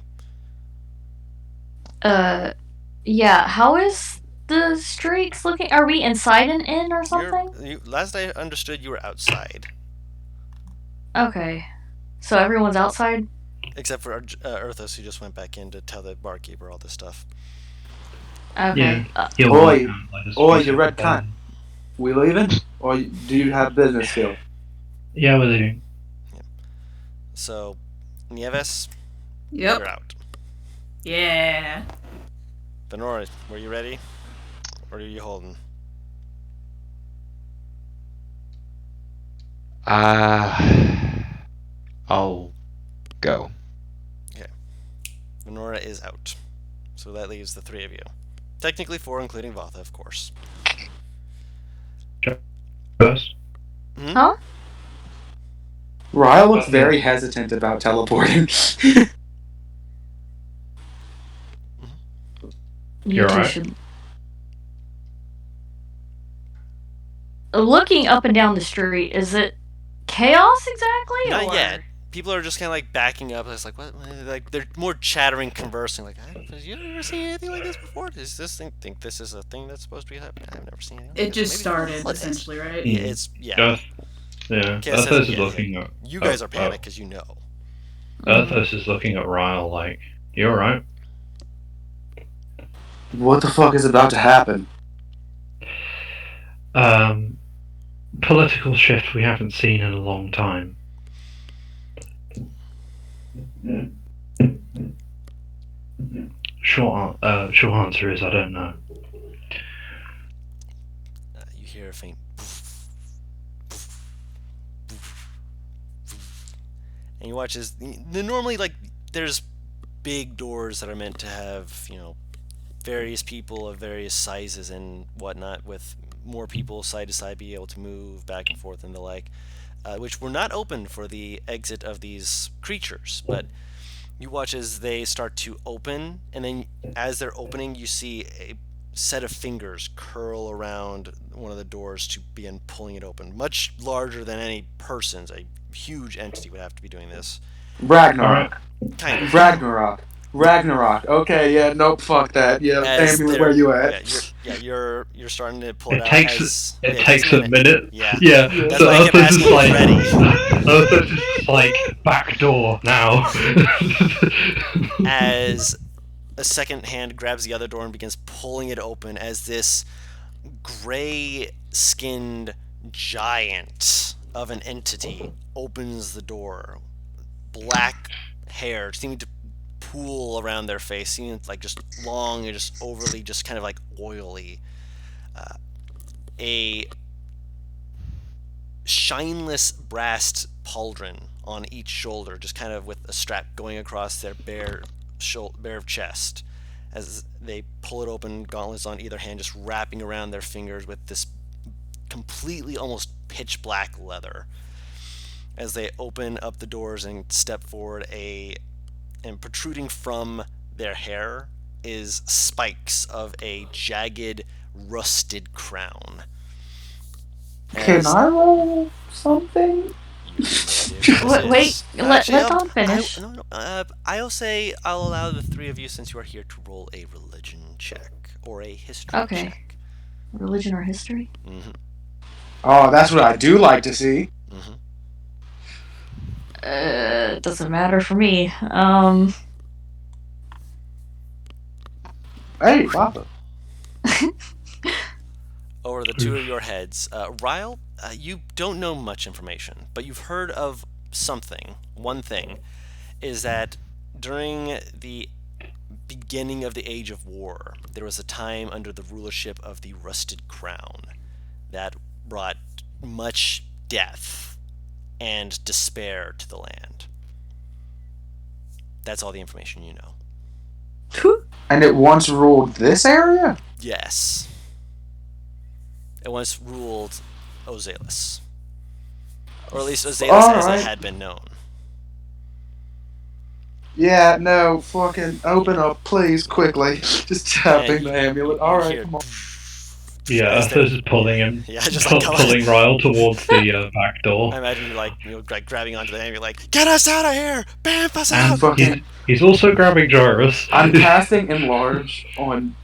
Yeah. How is the streets looking? Are we inside an inn or something? Last I understood, you were outside. Okay. So everyone's outside? Except for Erthos, who just went back in to tell the barkeeper all this stuff. Okay. Yeah. Oi, you red cunt. We leaving? Or do you have business still? Yeah, we're leaving. Yeah. So, Nieves, Yep. you're out. Yeah. Venora, were you ready? Or are you holding? I'll go. Okay. Venora is out. So that leaves the 3 of you. Technically 4, including Vatha, of course. First. Huh? Ryle looks very hesitant about teleporting. You're two right. should. Looking up and down the street, is it chaos exactly? Not or? yet. People are just kind of like backing up. It's like what? Like they're more chattering, conversing. Like, have you ever seen anything like this before? Does this thing think this is a thing that's supposed to be happening? I've never seen anything. Like It this. just Maybe started, holidays. essentially, right? Yeah, it's yeah. Yeah, Cass Arthos is hasn't looking yet. at. You guys are panicked because you know. Arthos is looking at Ryle like, "You alright?" What the fuck is about to happen? Political shift we haven't seen in a long time. Short answer is I don't know. You hear a faint. And you watch as normally like there's big doors that are meant to have various people of various sizes and whatnot, with more people side to side be able to move back and forth and the like, which were not open for the exit of these creatures. But you watch as they start to open, and then as they're opening, you see a set of fingers curl around one of the doors to begin pulling it open. Much larger than any person's. A huge entity would have to be doing this. Ragnarok. Kind of. Ragnarok. Okay, yeah, nope, fuck that. Yeah, Amulet, where you at? You're starting to pull it out. It takes a minute. Yeah. That's so why I kept asking if ready. Arthos is like, back door now. As a second hand grabs the other door and begins pulling it open, as this gray-skinned giant of an entity opens the door. Black hair seeming to pool around their face, seeming like just long and just overly, just kind of like oily. A shineless brass pauldron on each shoulder, just kind of with a strap going across their bare chest. As they pull it open, gauntlets on either hand just wrapping around their fingers with this completely almost pitch black leather. As they open up the doors and step forward, and protruding from their hair is spikes of a jagged, rusted crown. Can I roll something? Wait, let Tom finish. I'll say I'll allow the three of you, since you are here, to roll a religion check or a history check. Religion or history? Mm-hmm. Oh, that's what I do like to see. Mm-hmm. It doesn't matter for me. Hey, Papa. Over the two of your heads, Ryle, you don't know much information, but you've heard of something. One thing is that during the beginning of the Age of War, there was a time under the rulership of the Rusted Crown that brought much death and despair to the land. That's all the information you know. And it once ruled this area? Yes. It once ruled Ozalis. Or at least Ozalis as it had been known. Yeah, no, fucking open up, please, quickly. Just tapping the amulet. Alright, come on. Yeah, Arthos is pulling him. Yeah, just pulling Ryle towards the back door. I imagine you like grabbing onto the amulet, like, get us out of here! Bamf us and out! He's also grabbing Gyrus. I'm casting Enlarge on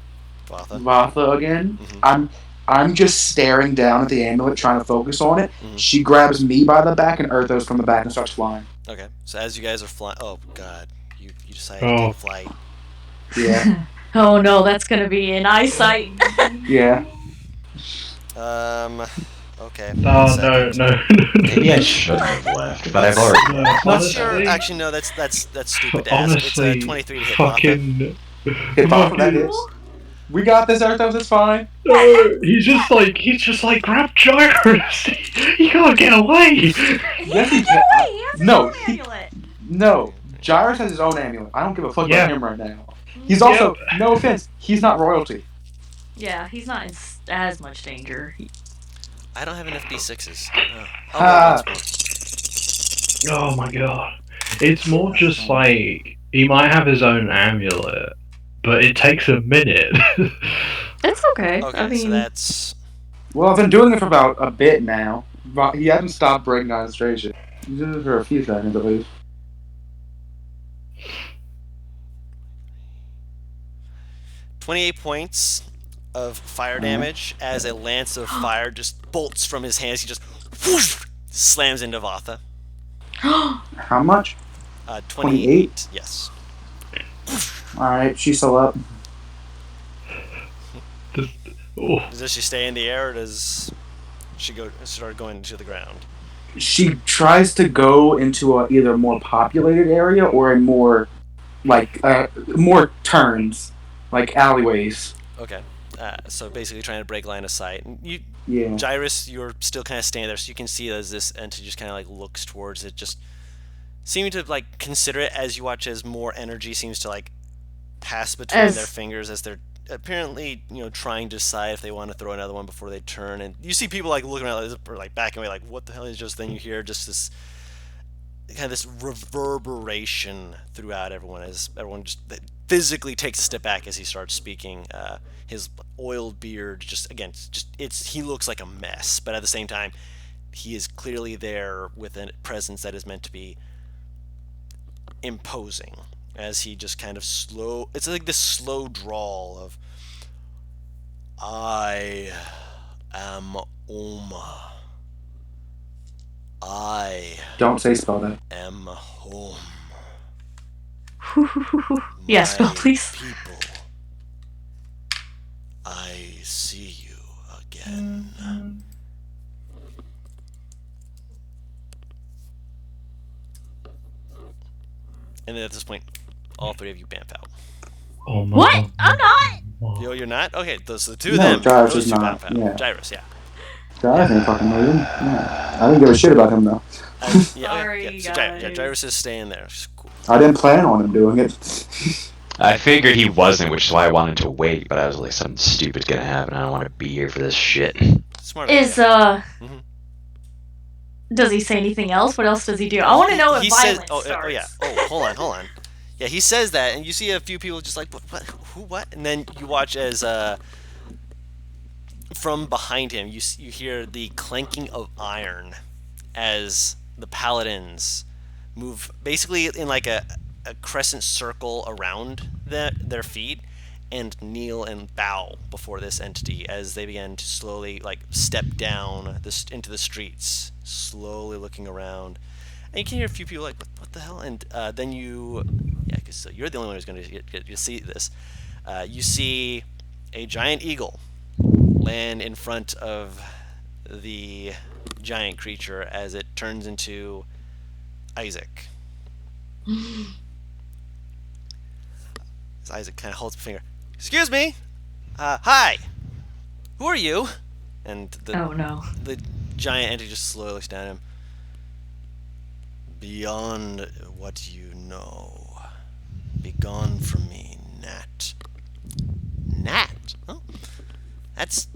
Vatha again. Mm-hmm. I'm just staring down at the amulet, trying to focus on it. Mm-hmm. She grabs me by the back and Arthos from the back and starts flying. Okay, so as you guys are flying, oh god, you decided to take flight. Yeah. Oh no, that's gonna be in eyesight. Yeah. Okay. Oh no. Maybe I shouldn't have left, but I've already. What's your? Actually, no. That's stupid to ask. Honestly, it's a 23 to hit fucking. Hit Vatha, that is. We got this, Arthos. It's fine. No, he's just like, grab Gyrus. He can't get away. Yes, he can. No. Gyrus has his own amulet. I don't give a fuck about him right now. He's also, no offense, he's not royalty. Yeah, he's not in as much danger. I don't have enough D6s. Oh my god. It's more just like he might have his own amulet, but it takes a minute. It's okay. Okay, I mean, so that's Well, I've been doing it for about a bit now. But he hasn't stopped breaking concentration. He's doing it for a few seconds at least. 28 points of fire damage as a lance of fire just bolts from his hands. He just whoosh, slams into Vatha. How much? 28? Yes. Alright, she's still up. Does she stay in the air, or does she start going to the ground? She tries to go into a either more populated area or a more, like, more turns, like alleyways. Okay. So basically trying to break line of sight. You, Yeah. Gyrus, you're still kind of standing there, so you can see as this entity just kind of like looks towards it, just seeming to like consider it as you watch as more energy seems to like pass between their fingers as they're apparently, you know, trying to decide if they want to throw another one before they turn. And you see people like looking around or like backing away, like what the hell is just? Then you hear just this kind of this reverberation throughout everyone as everyone just physically takes a step back as he starts speaking. His oiled beard just he looks like a mess, but at the same time he is clearly there with a presence that is meant to be imposing, as he just kind of it's like this slow drawl of I am Oma. I Don't say spell that. am home. yeah, spell please. People, I see you again. And then at this point, all three of you bamf out. Oh my What? God. I'm not. Yo, you're not? Okay, those are the two of No, them. Gyrus Those is two not, bamf out. yeah. Gyrus, yeah. Gyrus ain't fucking moving. Yeah. I didn't give a shit about him though. Sorry, so guys. Gyrus is staying there. Cool. I didn't plan on him doing it. I figured he wasn't, which is why I wanted to wait, but I was like, something stupid's gonna happen. I don't want to be here for this shit. Smart Is idea. Does he say anything else? What else does he do? I want to know if he violence says, starts. oh yeah. Oh, hold on. Yeah, he says that, and you see a few people just like, what, who, what? And then you watch as from behind him, you hear the clanking of iron as the paladins move basically in like a crescent circle around their feet and kneel and bow before this entity as they begin to slowly like step down into the streets, slowly looking around. And you can hear a few people like, what the hell? And then because you're the only one who's going to get to see this. You see a giant eagle land in front of the giant creature as it turns into Isaac. As Isaac kind of holds a finger. Excuse me. Hi. Who are you? And Oh no. the giant entity just slowly looks down at him. Beyond what you know. Begone from me, Gnat. Gnat? Oh. That's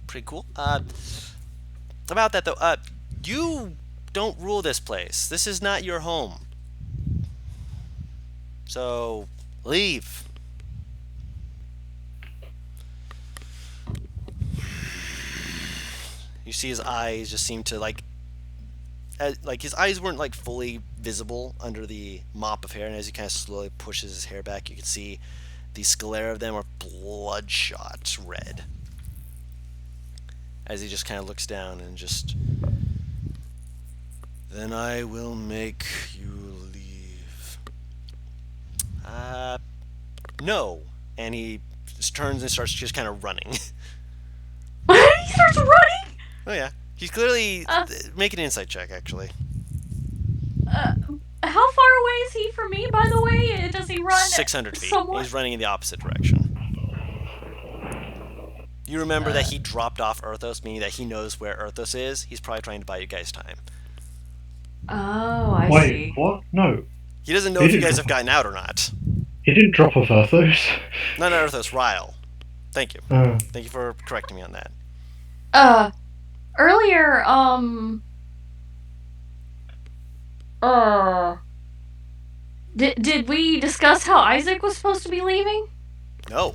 pretty cool. About that though, you don't rule this place. This is not your home. So, leave. You see his eyes just seem to like his eyes weren't like fully visible under the mop of hair, and as he kind of slowly pushes his hair back, you can see the sclera of them are bloodshot red. As he just kind of looks down and just, then I will make you leave. No. And he just turns and starts just kind of running. He starts running? Oh yeah. He's clearly make an insight check, actually. How far away is he from me, by the way? Does he run 600 feet. somewhat? He's running in the opposite direction. You remember that he dropped off Erthos, meaning that he knows where Erthos is. He's probably trying to buy you guys time. Oh, I Wait, see. what? No. He doesn't know if you guys have gotten out or not. He didn't drop off Arthos. No, not Erthos, Ryle. Thank you. Oh. Thank you for correcting me on that. Earlier, Did we discuss how Isaac was supposed to be leaving? No.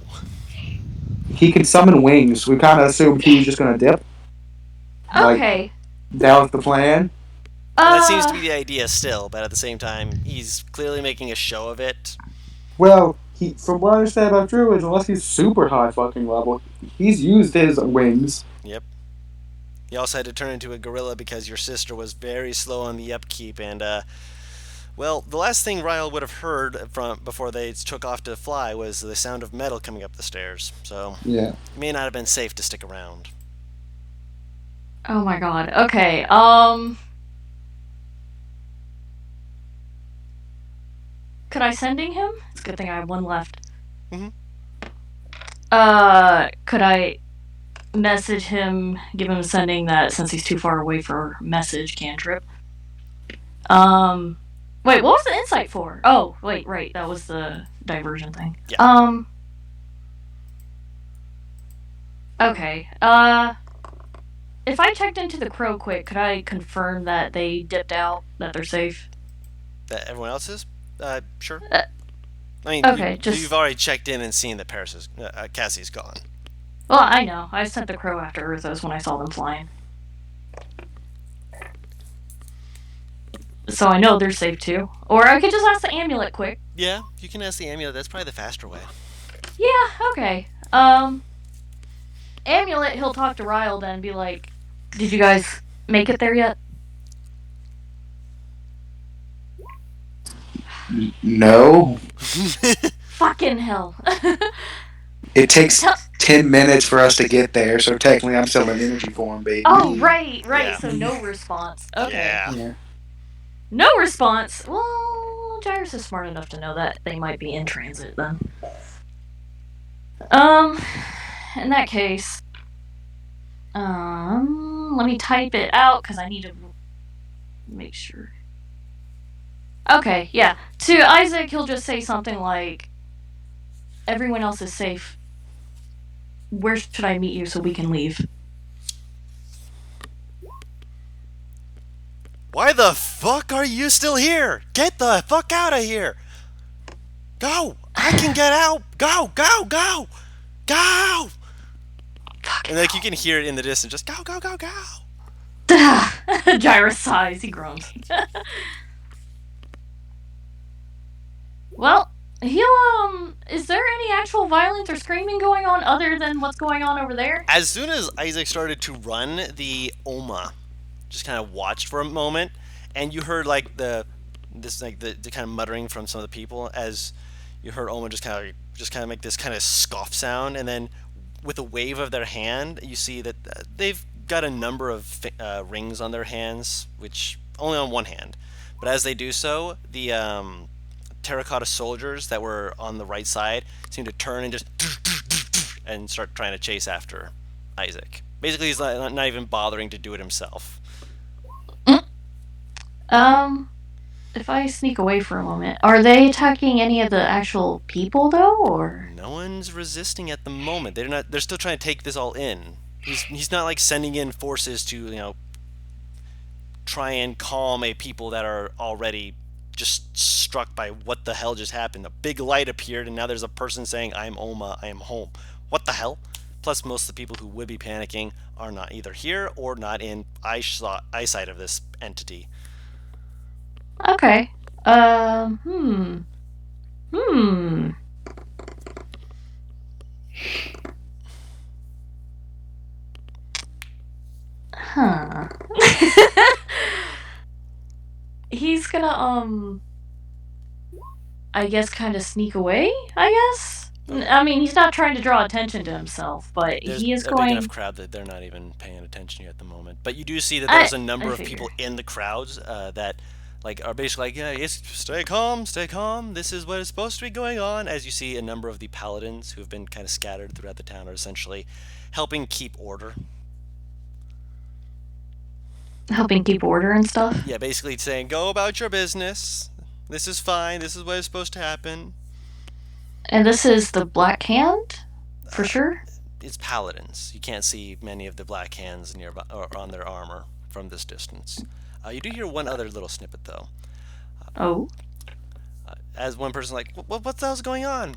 He can summon wings. We kind of assumed he was just gonna dip. Like, Okay. that was the plan. That seems to be the idea still, but at the same time, he's clearly making a show of it. Well, from what I understand about druids, unless he's super high fucking level, he's used his wings. Yep. He also had to turn into a gorilla because your sister was very slow on the upkeep, and well, the last thing Ryle would have heard from before they took off to fly was the sound of metal coming up the stairs. So Yeah. it may not have been safe to stick around. Oh my god. Okay. Could I sending him? It's a good thing I have one left. Mhm. Could I message him, give him a sending that since he's too far away for message cantrip? Wait, what was the insight for? Oh, wait, right, that was the diversion thing. Yeah. Okay, if I checked into the crow quick, could I confirm that they dipped out, that they're safe? That everyone else is? Sure. Uh, I mean, okay, you've already checked in and seen that Cassie's gone. Well, I know. I sent the crow after Earthos when I saw them flying. So I know they're safe too. Or I could just ask the amulet quick. Yeah, you can ask the amulet. That's probably the faster way. Yeah, okay. Amulet, he'll talk to Ryle then and be like, did you guys make it there yet? No. Fucking hell. It takes 10 minutes for us to get there, so technically I'm still in energy form, baby. Oh, right, Yeah. so no response. Okay. Yeah. No response? Well, Gyrus is smart enough to know that they might be in transit then. In that case, let me type it out because I need to make sure. Okay, yeah. To Isaac, he'll just say something like, everyone else is safe. Where should I meet you so we can leave? Why the fuck are you still here? Get the fuck out of here! Go! I can get out! Go! Go! Go! Go! And like you can hear it in the distance, just go, go, go, go! Gyrus sighs, he groans. Well, he'll, is there any actual violence or screaming going on other than what's going on over there? As soon as Isaac started to run, the Oma just kind of watched for a moment, and you heard like the kind of muttering from some of the people as you heard Oma just kind of make this kind of scoff sound, and then with a wave of their hand, you see that they've got a number of rings on their hands, which only on one hand, but as they do so, the terracotta soldiers that were on the right side seem to turn and just and start trying to chase after Isaac. Basically, he's not even bothering to do it himself. If I sneak away for a moment, are they attacking any of the actual people though, or? No one's resisting at the moment. They're still trying to take this all in. He's not like sending in forces to, try and calm a people that are already just struck by what the hell just happened. A big light appeared and now there's a person saying, I'm Oma, I am home. What the hell? Plus, most of the people who would be panicking are not either here or not in eyesight of this entity. Okay. Huh. He's gonna, I guess kind of sneak away, I guess? I mean, he's not trying to draw attention to himself, but he is a going... big enough crowd that they're not even paying attention to you at the moment. But you do see that there's a number of people in the crowds that are basically like, yeah, stay calm, this is what is supposed to be going on. As you see, a number of the paladins who have been kind of scattered throughout the town are essentially helping keep order. Helping keep order and stuff? Yeah, basically saying, go about your business. This is fine. This is what is supposed to happen. And this is the Black Hand? For sure? It's paladins. You can't see many of the Black Hands nearby or on their armor from this distance. You do hear one other little snippet, though. Oh. As one person like, what the hell's going on?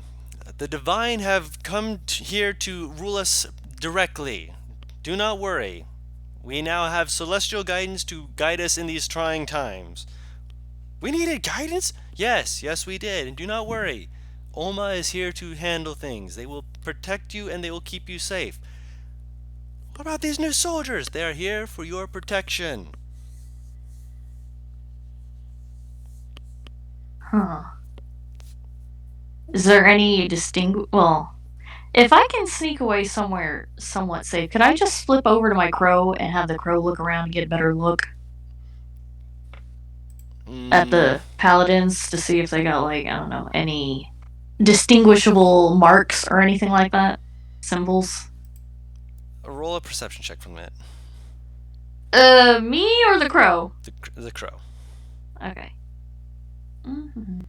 The divine have come here to rule us directly. Do not worry. We now have celestial guidance to guide us in these trying times. We needed guidance? Yes, we did. And do not worry. Oma is here to handle things. They will protect you and they will keep you safe. What about these new soldiers? They are here for your protection. Huh. Is there any well, if I can sneak away somewhere somewhat safe, could I just flip over to my crow and have the crow look around and get a better look at the paladins to see if they got, like, I don't know, any distinguishable marks or anything like that? Symbols? Roll a perception check from it. Me or the crow? The crow. Okay. Mm-hmm.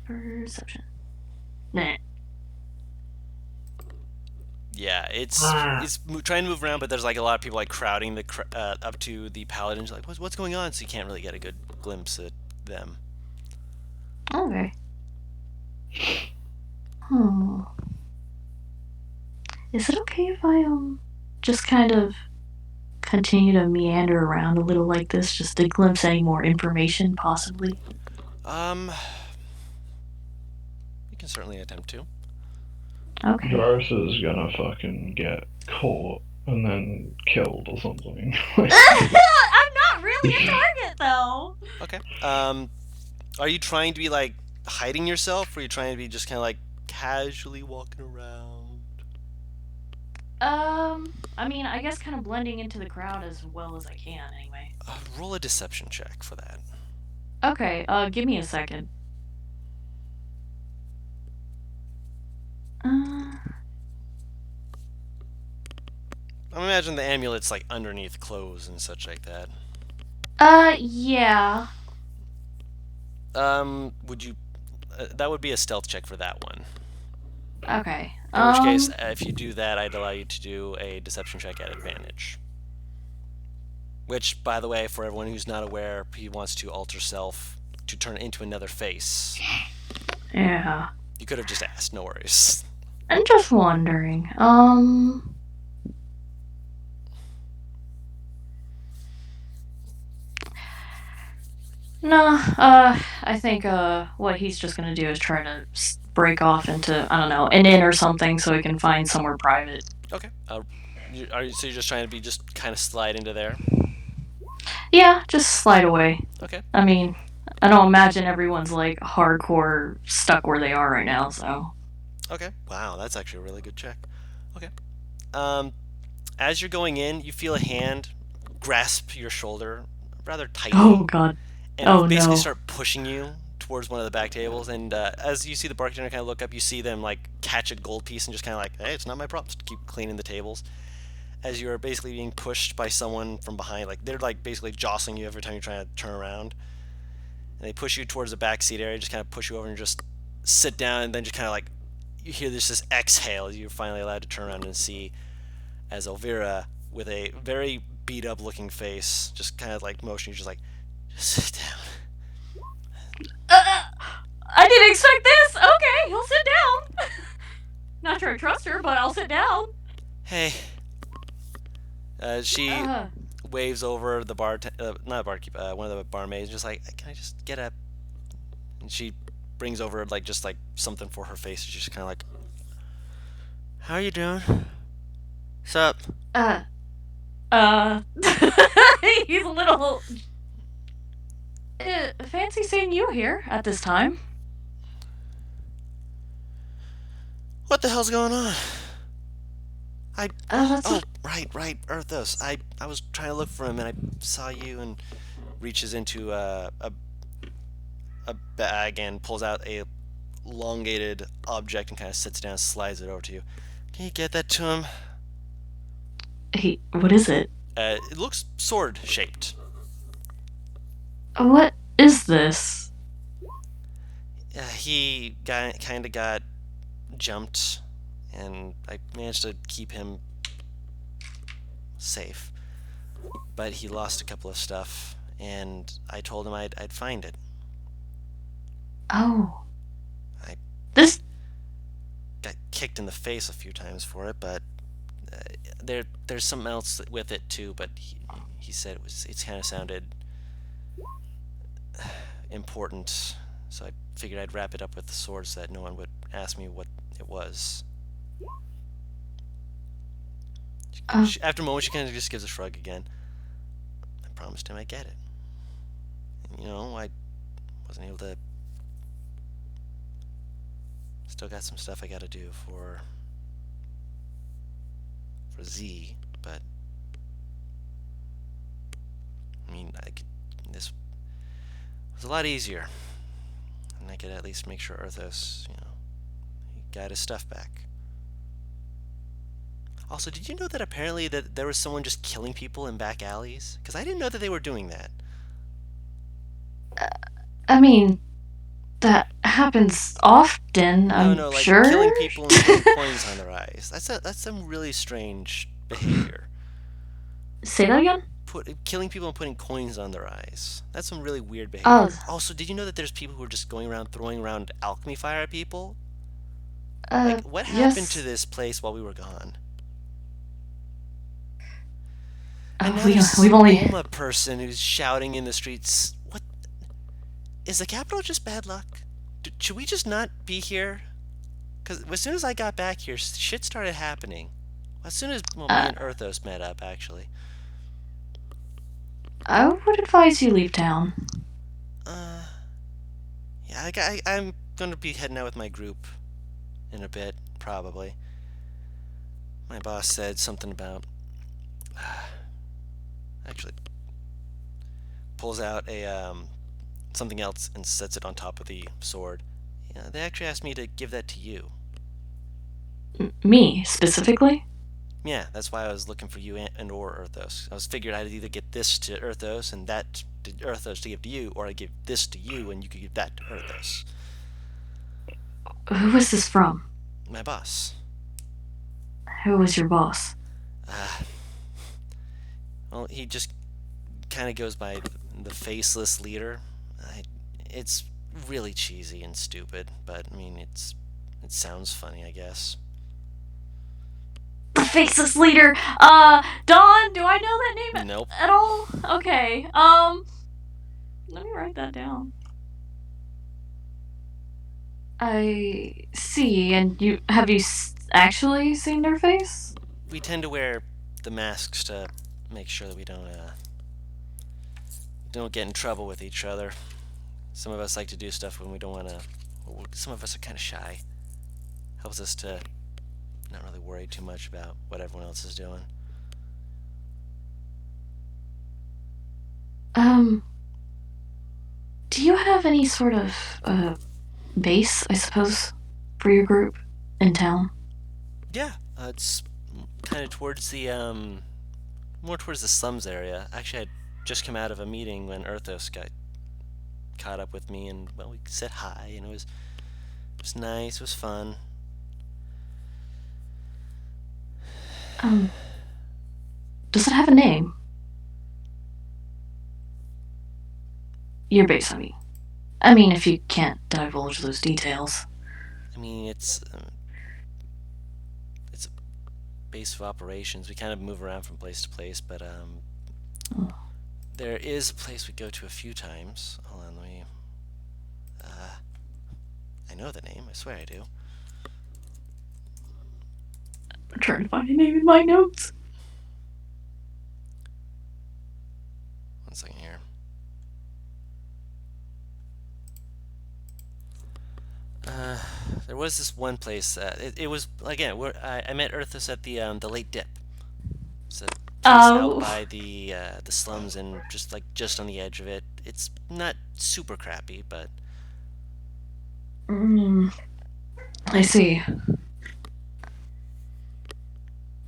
Perception. Nah. Yeah, it's trying to move around, but there's like a lot of people like crowding up to the paladins. Like, what's going on? So you can't really get a good glimpse at them. Okay. Hmm. Is it okay if I just kind of continue to meander around a little like this, just to glimpse any more information, possibly? You can certainly attempt to. Okay. Jairus is gonna fucking get caught and then killed or something. I'm not really a target, though. Okay. Are you trying to be like hiding yourself, or are you trying to be just kind of like casually walking around? I mean, I guess kind of blending into the crowd as well as I can, anyway. Roll a deception check for that. Okay, give me a second. I imagine the amulet's like underneath clothes and such like that. Yeah. Would you? That would be a stealth check for that one. Okay. In which case, if you do that, I'd allow you to do a deception check at advantage. Which, by the way, for everyone who's not aware, he wants to alter self to turn into another face. Yeah. You could have just asked, no worries. I'm just wondering, No, I think, what he's just gonna do is try to break off into, I don't know, an inn or something so he can find somewhere private. Okay. So you're just trying to be just kind of slide into there? Yeah, just slide away. Okay. I mean, I don't imagine everyone's, like, hardcore stuck where they are right now, so... Okay. Wow, that's actually a really good check. Okay. As you're going in, you feel a hand grasp your shoulder rather tightly. Oh, God. And basically no. start pushing you towards one of the back tables. And as you see the bartender kind of look up, you see them like catch a gold piece and just kind of like, hey, it's not my problem. Just keep cleaning the tables. As you're basically being pushed by someone from behind, like they're like basically jostling you every time you're trying to turn around. And they push you towards the back seat area, just kind of push you over and just sit down, and then just kind of like you hear this exhale as you're finally allowed to turn around and see as Elvira, with a very beat up looking face, just kind of like motion you, just like, sit down. I didn't expect this! Okay, he'll sit down! Not sure I trust her, but I'll sit down. Hey. She waves over the not barkeep, one of the barmaids, just like, can I just get a... And she brings over like just like something for her face. She's just kind of like, how are you doing? What's up? He's a little... fancy seeing you here at this time. What the hell's going on? That's Right, Earthos. I was trying to look for him and I saw you, and reaches into a bag and pulls out a elongated object and kind of sits down and slides it over to you. Can you get that to him? What is it? It looks sword shaped. What is this? He kind of got jumped, and I managed to keep him safe. But he lost a couple of stuff, and I told him I'd find it. Oh. I- This. Got kicked in the face a few times for it, but there's something else with it too. But he said it kind of sounded important, so I figured I'd wrap it up with the sword so that no one would ask me what it was. After a moment, she kind of just gives a shrug again. I promised him I'd get it. And, I wasn't able to. Still got some stuff I gotta do for Z, but I mean, this was a lot easier, and I could at least make sure Arthos, he got his stuff back. Also, did you know that apparently that there was someone just killing people in back alleys? Because I didn't know that they were doing that. I mean, that happens often. I'm No, like sure. killing people and putting coins on their eyes. That's some really strange behavior. Say that again? Killing people and putting coins on their eyes. That's some really weird behavior. Oh. Also, did you know that there's people who are just going around throwing around alchemy fire at people? What happened yes. to this place while we were gone? And now we've only Oma person who's shouting in the streets. What? Is the capital just bad luck? Should we just not be here? Because as soon as I got back here, shit started happening. As soon as me and Arthos met up, actually. I would advise you leave town. Yeah, I'm gonna be heading out with my group in a bit, probably. My boss said something about. Actually, pulls out a something else and sets it on top of the sword. Yeah, they actually asked me to give that to you. Me specifically? Yeah, that's why I was looking for you and or Arthos. I was figured I'd either get this to Arthos and that to Arthos to give to you, or I'd give this to you and you could give that to Arthos. Who is this from? My boss. Who was your boss? Well, he just kind of goes by the faceless leader. It's really cheesy and stupid, but I mean, it sounds funny, I guess. The faceless leader. Dawn. Do I know that name? Nope. At all? Okay. Let me write that down. I see. And have you actually seen their face? We tend to wear the masks to make sure that we don't get in trouble with each other. Some of us like to do stuff when we don't want to. Some of us are kind of shy. Helps us to not really worry too much about what everyone else is doing. Do you have any sort of base, I suppose, for your group in town? Yeah, it's kind of towards the more towards the slums area. Actually, I'd just come out of a meeting when Arthos got caught up with me, and well, we said hi, and it was nice. It was fun. Does it have a name? Your base, I mean, if you can't divulge those details. I mean, it's a base of operations. We kind of move around from place to place, but there is a place we go to a few times. Hold on, let me. I know the name. I swear I do. I'm trying to find a name in my notes. One second here. There was this one place. It was again where I met Arthos at the Late Dip. It's a place out by the slums and just on the edge of it. It's not super crappy, but. I see.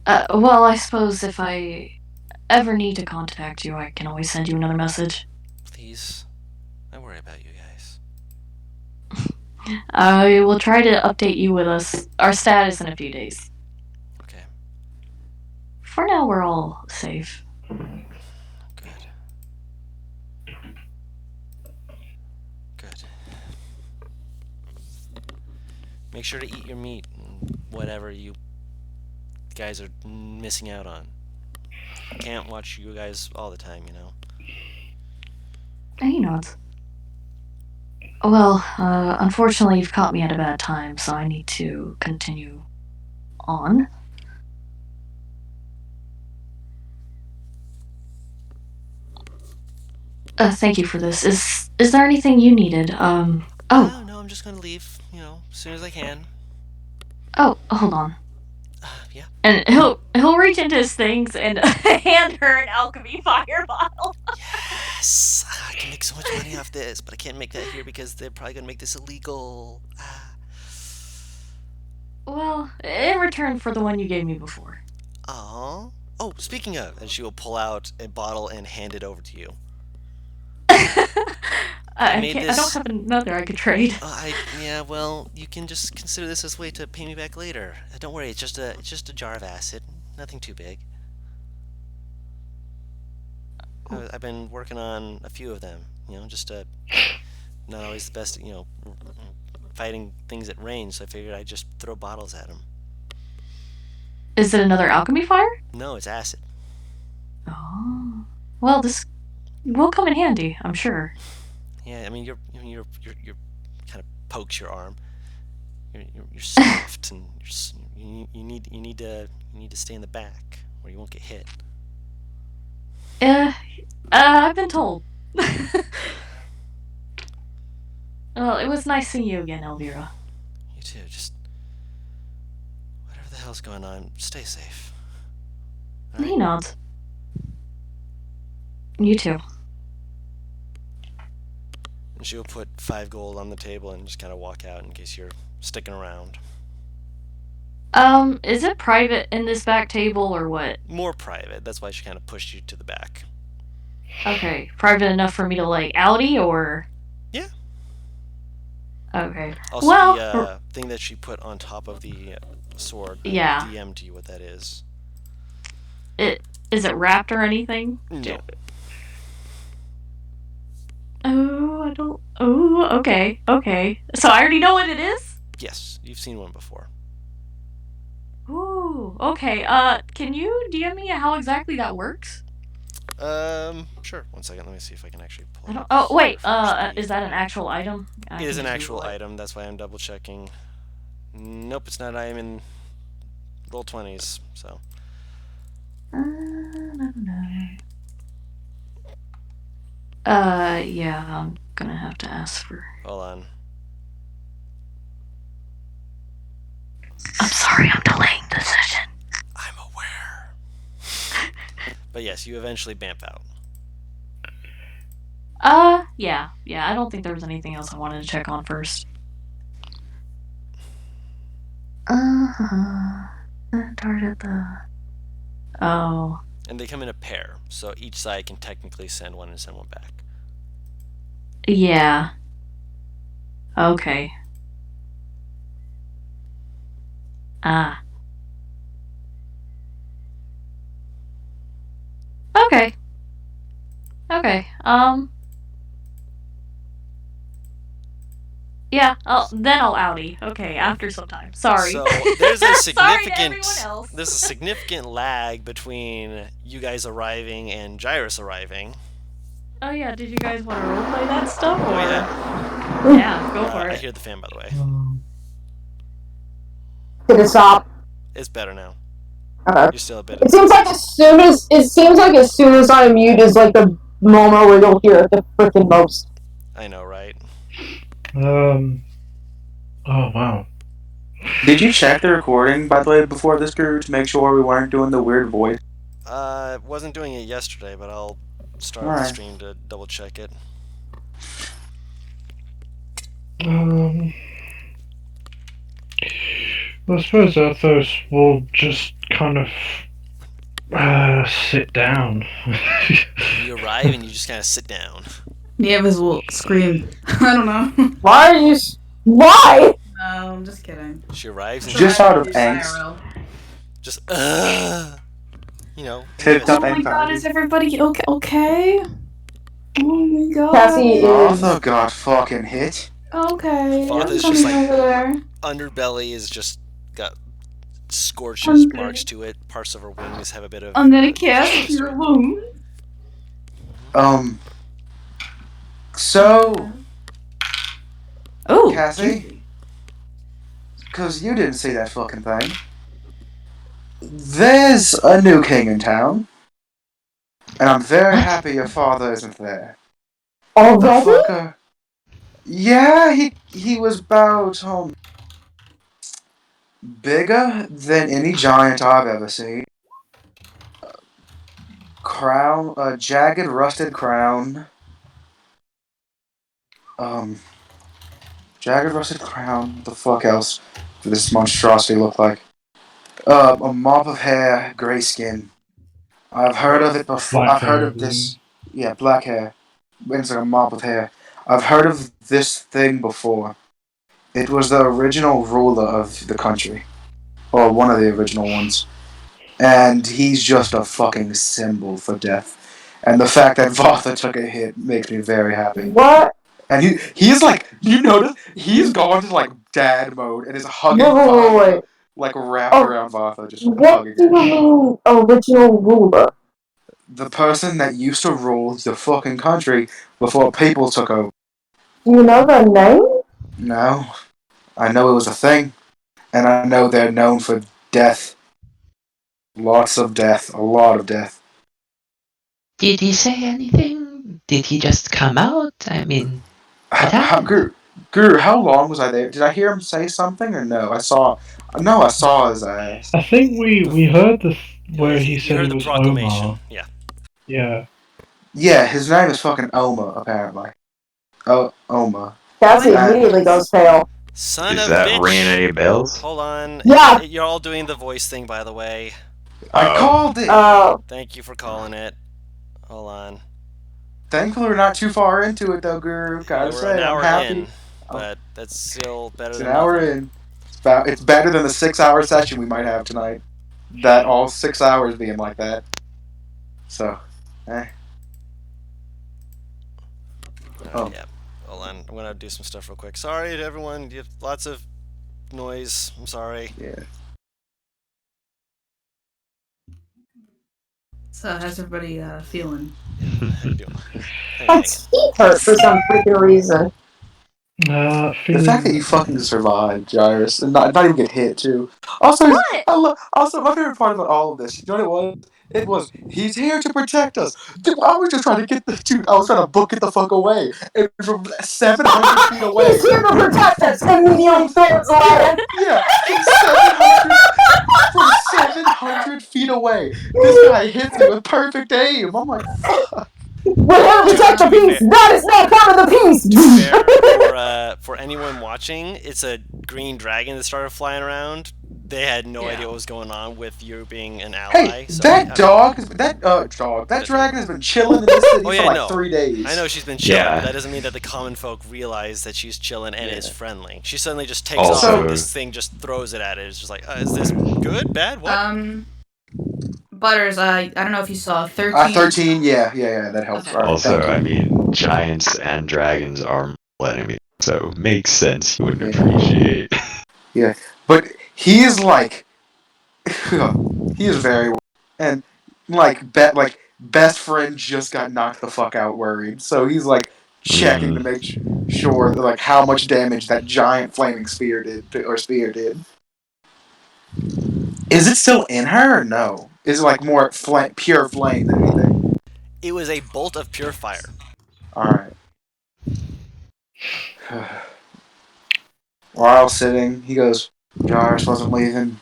Well, I suppose if I ever need to contact you, I can always send you another message. Please, I worry about you guys. I will try to update you with our status in a few days. Okay. For now, we're all safe. Good. Make sure to eat your meat and whatever you guys are missing out on. Can't watch you guys all the time, you know. He nods. Well, unfortunately, you've caught me at a bad time, so I need to continue on. Thank you for this. Is there anything you needed? Oh, No, I'm just gonna leave, you know, as soon as I can. oh, hold on. Yeah. And he'll reach into his things and hand her an alchemy fire bottle. Yes! I can make so much money off this, but I can't make that here because they're probably gonna make this illegal. Well, in return for the one you gave me before. Oh, speaking of, and she will pull out a bottle and hand it over to you. I made don't have another I could trade. Yeah, well, you can just consider this as a way to pay me back later. Don't worry, it's just a jar of acid, nothing too big. I've been working on a few of them, you know, just not always the best, you know, fighting things at range. So I figured I'd just throw bottles at them. Is it another alchemy fire? No, it's acid. Oh, well, this will come in handy, I'm sure. Yeah, I mean, you're kind of pokes your arm. You're soft and you need to stay in the back where you won't get hit. I've been told. Well, it was nice seeing you again, Elvira. You too. Just whatever the hell's going on, stay safe. All He right? nods. You too. And she'll put 5 gold on the table and just kind of walk out in case you're sticking around. Is it private in this back table or what? More private. That's why she kind of pushed you to the back. Okay, private enough for me to like outie or? Yeah. Okay. Also, well, the thing that she put on top of the sword. Yeah. DM'd you what that is. Is it wrapped or anything? No. Oh, I don't. Oh, okay, okay. So I already know what it is. Yes, you've seen one before. Ooh, okay. Can you DM me how exactly that works? Sure. 1 second. Let me see if I can actually pull I it don't. up. Oh, wait. Is that an actual item? It is an actual item. That's why I'm double checking. Nope, it's not an item in roll 20s. So. Yeah, I'm gonna have to ask for. Hold on. I'm sorry, I'm delaying the session. I'm aware. But yes, you eventually bamf out. Yeah. I don't think there was anything else I wanted to check on first. Target the. Oh. And they come in a pair, so each side can technically send one and send one back. Yeah. Okay. Ah. Okay. Okay. Yeah. Then I'll outie. Okay, after some time. Sorry. So there's a Sorry to everyone else. there's a significant lag between you guys arriving and Gyrus arriving. Oh yeah, did you guys want to roleplay that stuff? Or... Oh yeah. Yeah, go for I it. hear the fan, by the way. Did it stop? It's better now. Okay. You're still a bit. It seems like as soon as I mute is like the moment where you'll hear it the freaking most. I know, right? Oh wow. Did you check the recording, by the way, before this crew to make sure we weren't doing the weird voice? Wasn't doing it yesterday, but I'll start the Alright. stream to double check it. I suppose Athos will just kind of sit down. You arrive and you just kind of sit down. Nieves will scream. I don't know. Why are you? Why? No, I'm just kidding. She arrives and Just out of It's angst. IRL. just you know. Tipped Oh up my god, anxiety. is everybody okay? Oh my god. Cassie Oh, is. the god fucking hit. Okay, Father's I'm just coming like- over there. Underbelly is just got scorches Okay. marks to it. Parts of her wings have a bit of. I'm gonna cast scorches to Cure it. Wounds. So, Oh, Cassie, because you didn't see that fucking thing. There's a new king in town, and I'm very What? happy your father isn't there. Oh, The Already? fucker. Yeah, he was about bigger than any giant I've ever seen. Crown, jagged, rusted crown. Jagged, rusted crown. What the fuck else did this monstrosity look like? A mop of hair, gray skin. I've heard of it before. Black I've heard hair, of this. Yeah, black hair. It's like a mop of hair. I've heard of this thing before. It was the original ruler of the country. Or one of the original ones. And he's just a fucking symbol for death. And the fact that Vartha took a hit makes me very happy. What? And he's like, you notice, he's gone to like dad mode and is hugging Wait, wait, Vartha. wait, wait. Like wrapped Oh, around Vartha, just What hugging do her. you mean, original ruler? The person that used to rule the fucking country before people took over. Do you know their name? No. I know it was a thing. And I know they're known for death. Lots of death. A lot of death. Did he say anything? Did he just come out? I mean, what happened? Guru, how long was I there? Did I hear him say something or no? I saw his ass. I think we heard where he You said heard it the was proclamation. Omar. Yeah. Yeah. Yeah, his name is fucking Oma, apparently. Oh, Oma. Cassie What? immediately goes pale. Son Is of that bitch. ringing any bells? Hold on. Yeah. You're all doing the voice thing, by the way. I called it! Thank you for calling it. Hold on. Thankfully, we're not too far into it, though, Guru. Yeah, Gotta we're say, an I'm hour happy. in, but that's still better It's than an hour nothing. in. It's better than the 6-hour session we might have tonight. That all 6 hours being like that. So, Oh. Yeah. Hold on. I'm gonna do some stuff real quick. Sorry to everyone. You have lots of noise. I'm sorry. yeah. So how's everybody feeling? How you doing? My teeth hurt for some freaking reason. The Feeling fact that you fucking survived, Gyrus, and not even get hit, too. Also, What? also, my favorite part about all of this, you know what it was? It was, he's here to protect us. Dude, I was just trying to get I was trying to book it the fuck away. And from 700 feet away. He's here to protect us, and we nearly throws lion. Yeah, from 700 feet away. This guy hits me with perfect aim. I'm like, fuck. We're here to protect the peace. That is not part of the peace. For anyone watching, it's a green dragon that started flying around. They had no idea what was going on with you being an ally. Hey, so that dragon has been chilling in this city for like 3 days. I know she's been chilling, Yeah. but that doesn't mean that the common folk realize that she's chilling and is friendly. She suddenly just takes Also- off and this thing just throws it at it. It's just like, is this good, bad, what? Butters, I don't know if you saw 13. 13, yeah, that helps. Okay. All right, Also, thank you. I mean, giants and dragons are enemies, so makes sense you wouldn't appreciate. But he is like, he is very, and like best friend just got knocked the fuck out worried, so he's like checking to make sure that, like how much damage that giant flaming spear did. Is it still in her or no? Is it like more pure flame than anything? It was a bolt of pure fire. Alright. While sitting, he goes, Jarvis wasn't leaving.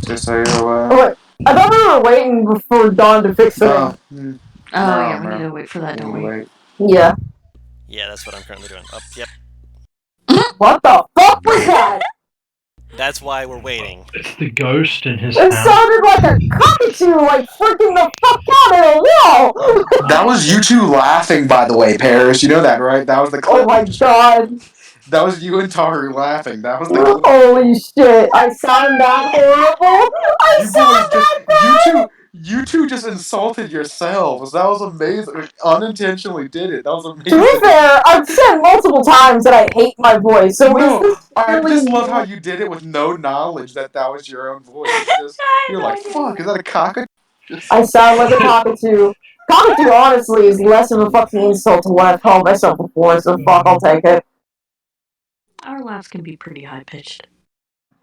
Just so you're aware. Oh, wait. I thought we were waiting for Dawn to fix it. Oh, Oh, yeah, we no. need to wait for that, don't we? Wait. Yeah. Yeah, that's what I'm currently doing. Yep. What the fuck was that? That's why we're waiting. It's the ghost in his It house. sounded like a cockatoo, like freaking the fuck out of the wall. That was you two laughing, by the way, Paris. You know that, right? That was the clip. Oh my god. That was you and Taru laughing. That was the clip. Holy shit. I sound that horrible. I You sound boys that bad. You two just insulted yourselves. That was amazing. Unintentionally did it. That was amazing. To be fair, I've said multiple times that I hate my voice, so No, is this I really just love how not- you did it with no knowledge that was your own voice. Just, you're like, I fuck, is that a cockatoo? I sound like a cockatoo. Cockatoo, honestly, is less of a fucking insult to what I've called myself before, so fuck, I'll take it. Our laughs can be pretty high pitched.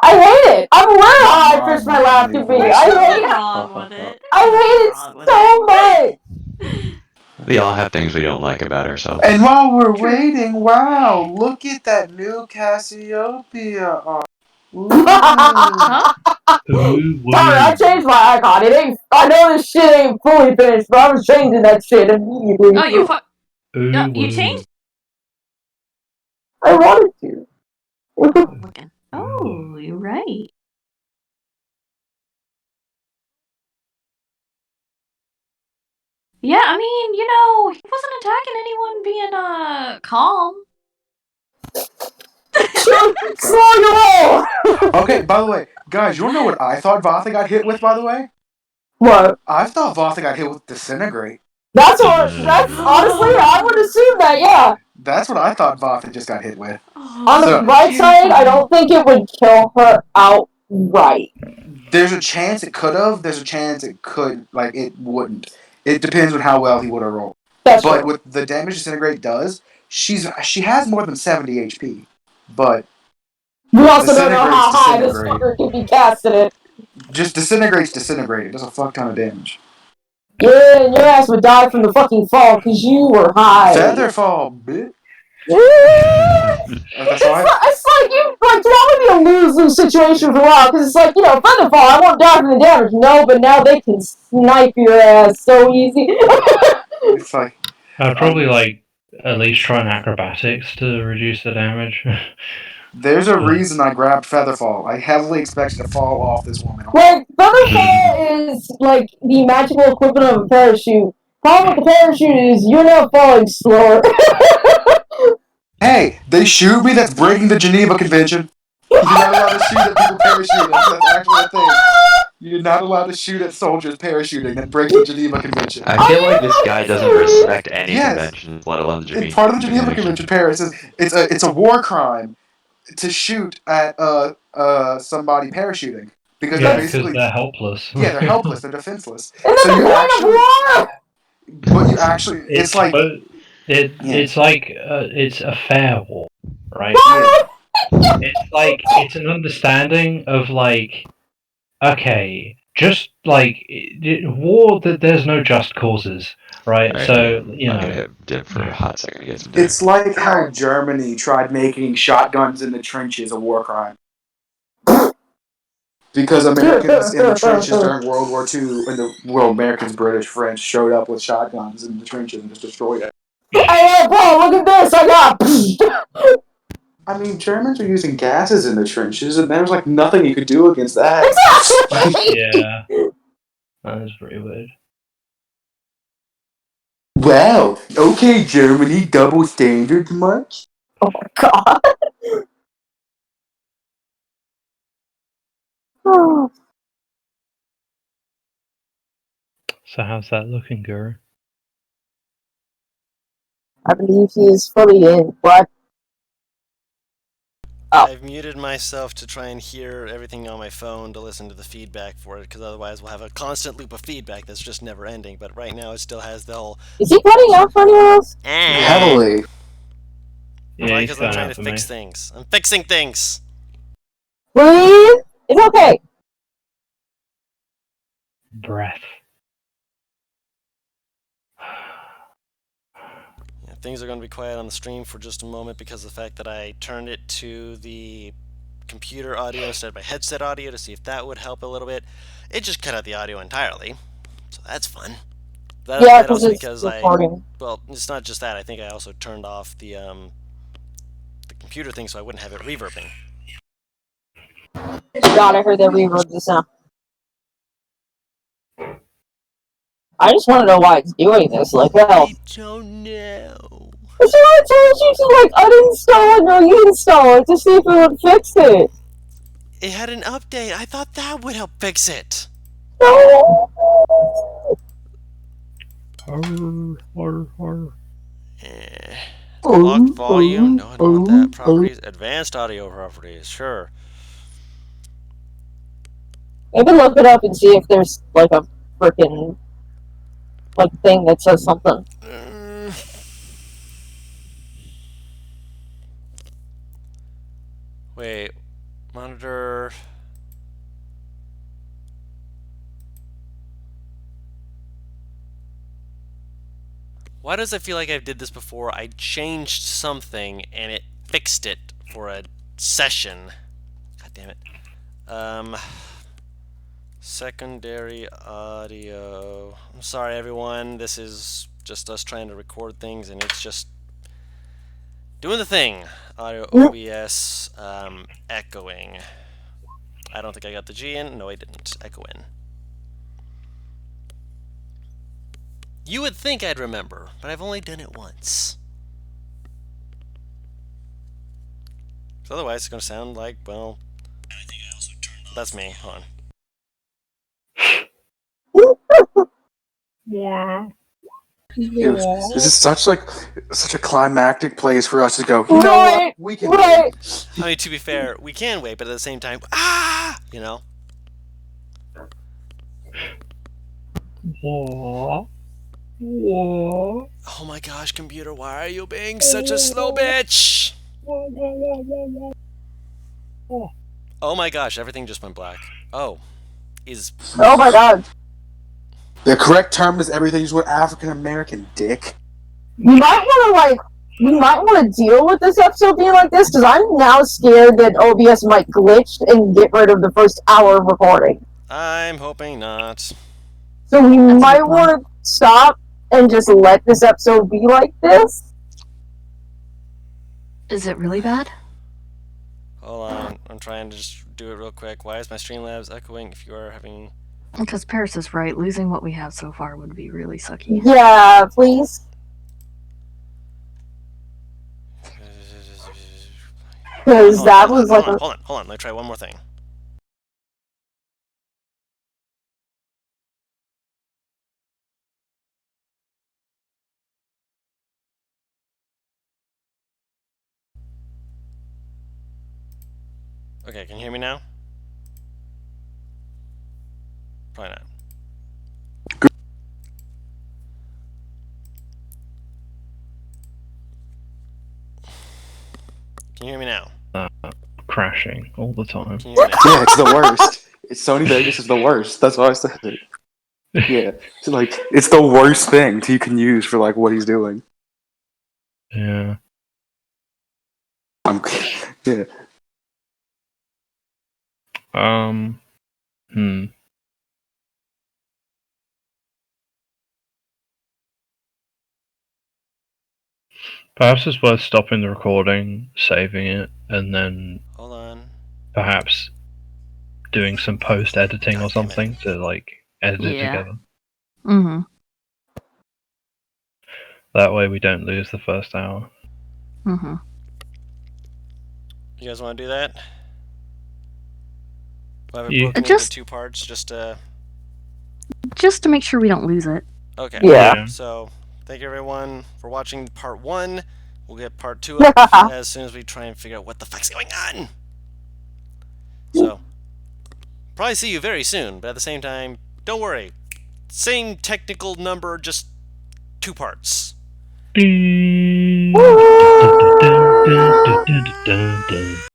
I hate it! I'm aware how high pitched my laugh can be. There's I nothing hate it! wrong with it. I hate it so much! We all have things we don't like about ourselves. And while we're waiting, wow, look at that new Cassiopeia. Ooh. Huh? Sorry, I changed my icon. It ain't. I know this shit ain't fully finished, but I was changing that shit immediately. Oh, you changed? I wanted to. Looking. Oh, you're right. Yeah, I mean, he wasn't attacking anyone being calm. Okay, by the way, guys, you wanna know what I thought Vatha got hit with, by the way? What? I thought Vatha got hit with Disintegrate. That's honestly, I would assume that, yeah. That's what I thought Vatha just got hit with. On the right side, I don't think it would kill her outright. There's a chance it could have, there's a chance it could, like, it wouldn't. It depends on how well he would have rolled. That's But true. with the damage Disintegrate does, she has more than 70 HP. But We also don't know Disintegrate's how high this Disintegrate. fucker can be casting it. Just Disintegrate's Disintegrate. It does a fuck ton of damage. Yeah, and your ass would die from the fucking fall because you were high. Featherfall, bitch. It's like you want me to lose situation for a while because it's like, Featherfall, I won't die from the damage. No, but now they can snipe your ass so easy. It's like I'd probably at least try an acrobatics to reduce the damage. there's a reason I grabbed Featherfall. I heavily expected to fall off this woman. Featherfall is like the magical equivalent of a parachute. Problem with the parachute is you're now falling slower. Hey, they shoot me, that's breaking the Geneva Convention. You're not allowed to shoot at people parachuting. That's actually a thing. You're not allowed to shoot at soldiers parachuting. That breaks the Geneva Convention. I feel like this guy doesn't respect any conventions, let alone the Geneva. It's part of the Geneva Convention, Paris. It's a war crime to shoot at somebody parachuting because they're helpless. Yeah, they're helpless. They're defenseless. And that's But you actually, it's like it's a fair war, right? It's an understanding of okay, just war. That there's no just causes, right? So dip for a hot second to get some. It's like how Germany tried making shotguns in the trenches a war crime. Because Americans in the trenches during World War II, Americans, British, French, showed up with shotguns in the trenches and just destroyed it. Hey, Paul, look at this! I got. I mean, Germans were using gases in the trenches, and there was nothing you could do against that. Yeah, that is pretty weird. Wow. Okay, Germany, double standards much? Oh my god. Oh. So how's that looking, Guru? I believe he is fully in. What? Oh. I've muted myself to try and hear everything on my phone to listen to the feedback for it, because otherwise we'll have a constant loop of feedback that's just never ending. But right now it still has the whole. Is he cutting out for anyone else? Heavily. Yeah, because I'm trying to fix things. I'm fixing things. Breathe. It's okay. Breath. Things are going to be quiet on the stream for just a moment because of the fact that I turned it to the computer audio instead of my headset audio to see if that would help a little bit. It just cut out the audio entirely, so that's fun. That also because recording. Well, it's not just that. I think I also turned off the computer thing so I wouldn't have it reverbing. God, I heard that reverb just now. I just want to know why it's doing this. Hell. I don't know. So I told you to uninstall it or reinstall it to see if it would fix it. It had an update. I thought that would help fix it. No. Locked volume? No, I don't want that. Properties? Advanced audio properties, sure. Maybe look it up and see if there's like a freaking thing that says something. Wait, monitor. Why does it feel like I did this before? I changed something and it fixed it for a session. God damn it. Secondary audio. I'm sorry, everyone. This is just us trying to record things, and it's just doing the thing. Audio OBS echoing. I don't think I got the G in. No, I didn't. Echo in. You would think I'd remember, but I've only done it once. So otherwise, it's going to sound like, well, that's me. Hold on. Yeah. This is such a climactic place for us to go. You know what? We can. Right. I mean, to be fair, we can wait, but at the same time, you know. Whoa. Whoa. Oh my gosh, computer, why are you being such a slow bitch? Oh my gosh, everything just went black. Oh, Oh my god. The correct term is everything is what African American, dick. You might want to deal with this episode being like this, because I'm now scared that OBS might glitch and get rid of the first hour of recording. I'm hoping not. So we might want to stop and just let this episode be like this. Is it really bad? Hold on, I'm trying to just do it real quick. Why is my Streamlabs echoing if you are having... Because Paris is right. Losing what we have so far would be really sucky. Yeah, please. Because that was like a... Hold on. Let me try one more thing. Okay, can you hear me now? Probably not. Can you hear me now? Crashing all the time. Can you hear me now? Yeah, it's the worst. Sony Vegas is the worst. That's why I said it. Yeah, it's the worst thing you can use for what he's doing. Yeah. Yeah. Perhaps it's worth stopping the recording, saving it, and then Hold on. perhaps doing some post-editing or something to edit it together. Mm-hmm. That way we don't lose the first hour. Mm-hmm. You guys want to do that? We'll have it Yeah. broken into 2 parts, just to make sure we don't lose it. Okay. Yeah. So, thank you everyone for watching part 1. We'll get part 2 up as soon as we try and figure out what the fuck's going on. So, probably see you very soon, but at the same time, don't worry. Same technical number, just 2 parts. Dun, dun, dun, dun, dun, dun, dun, dun.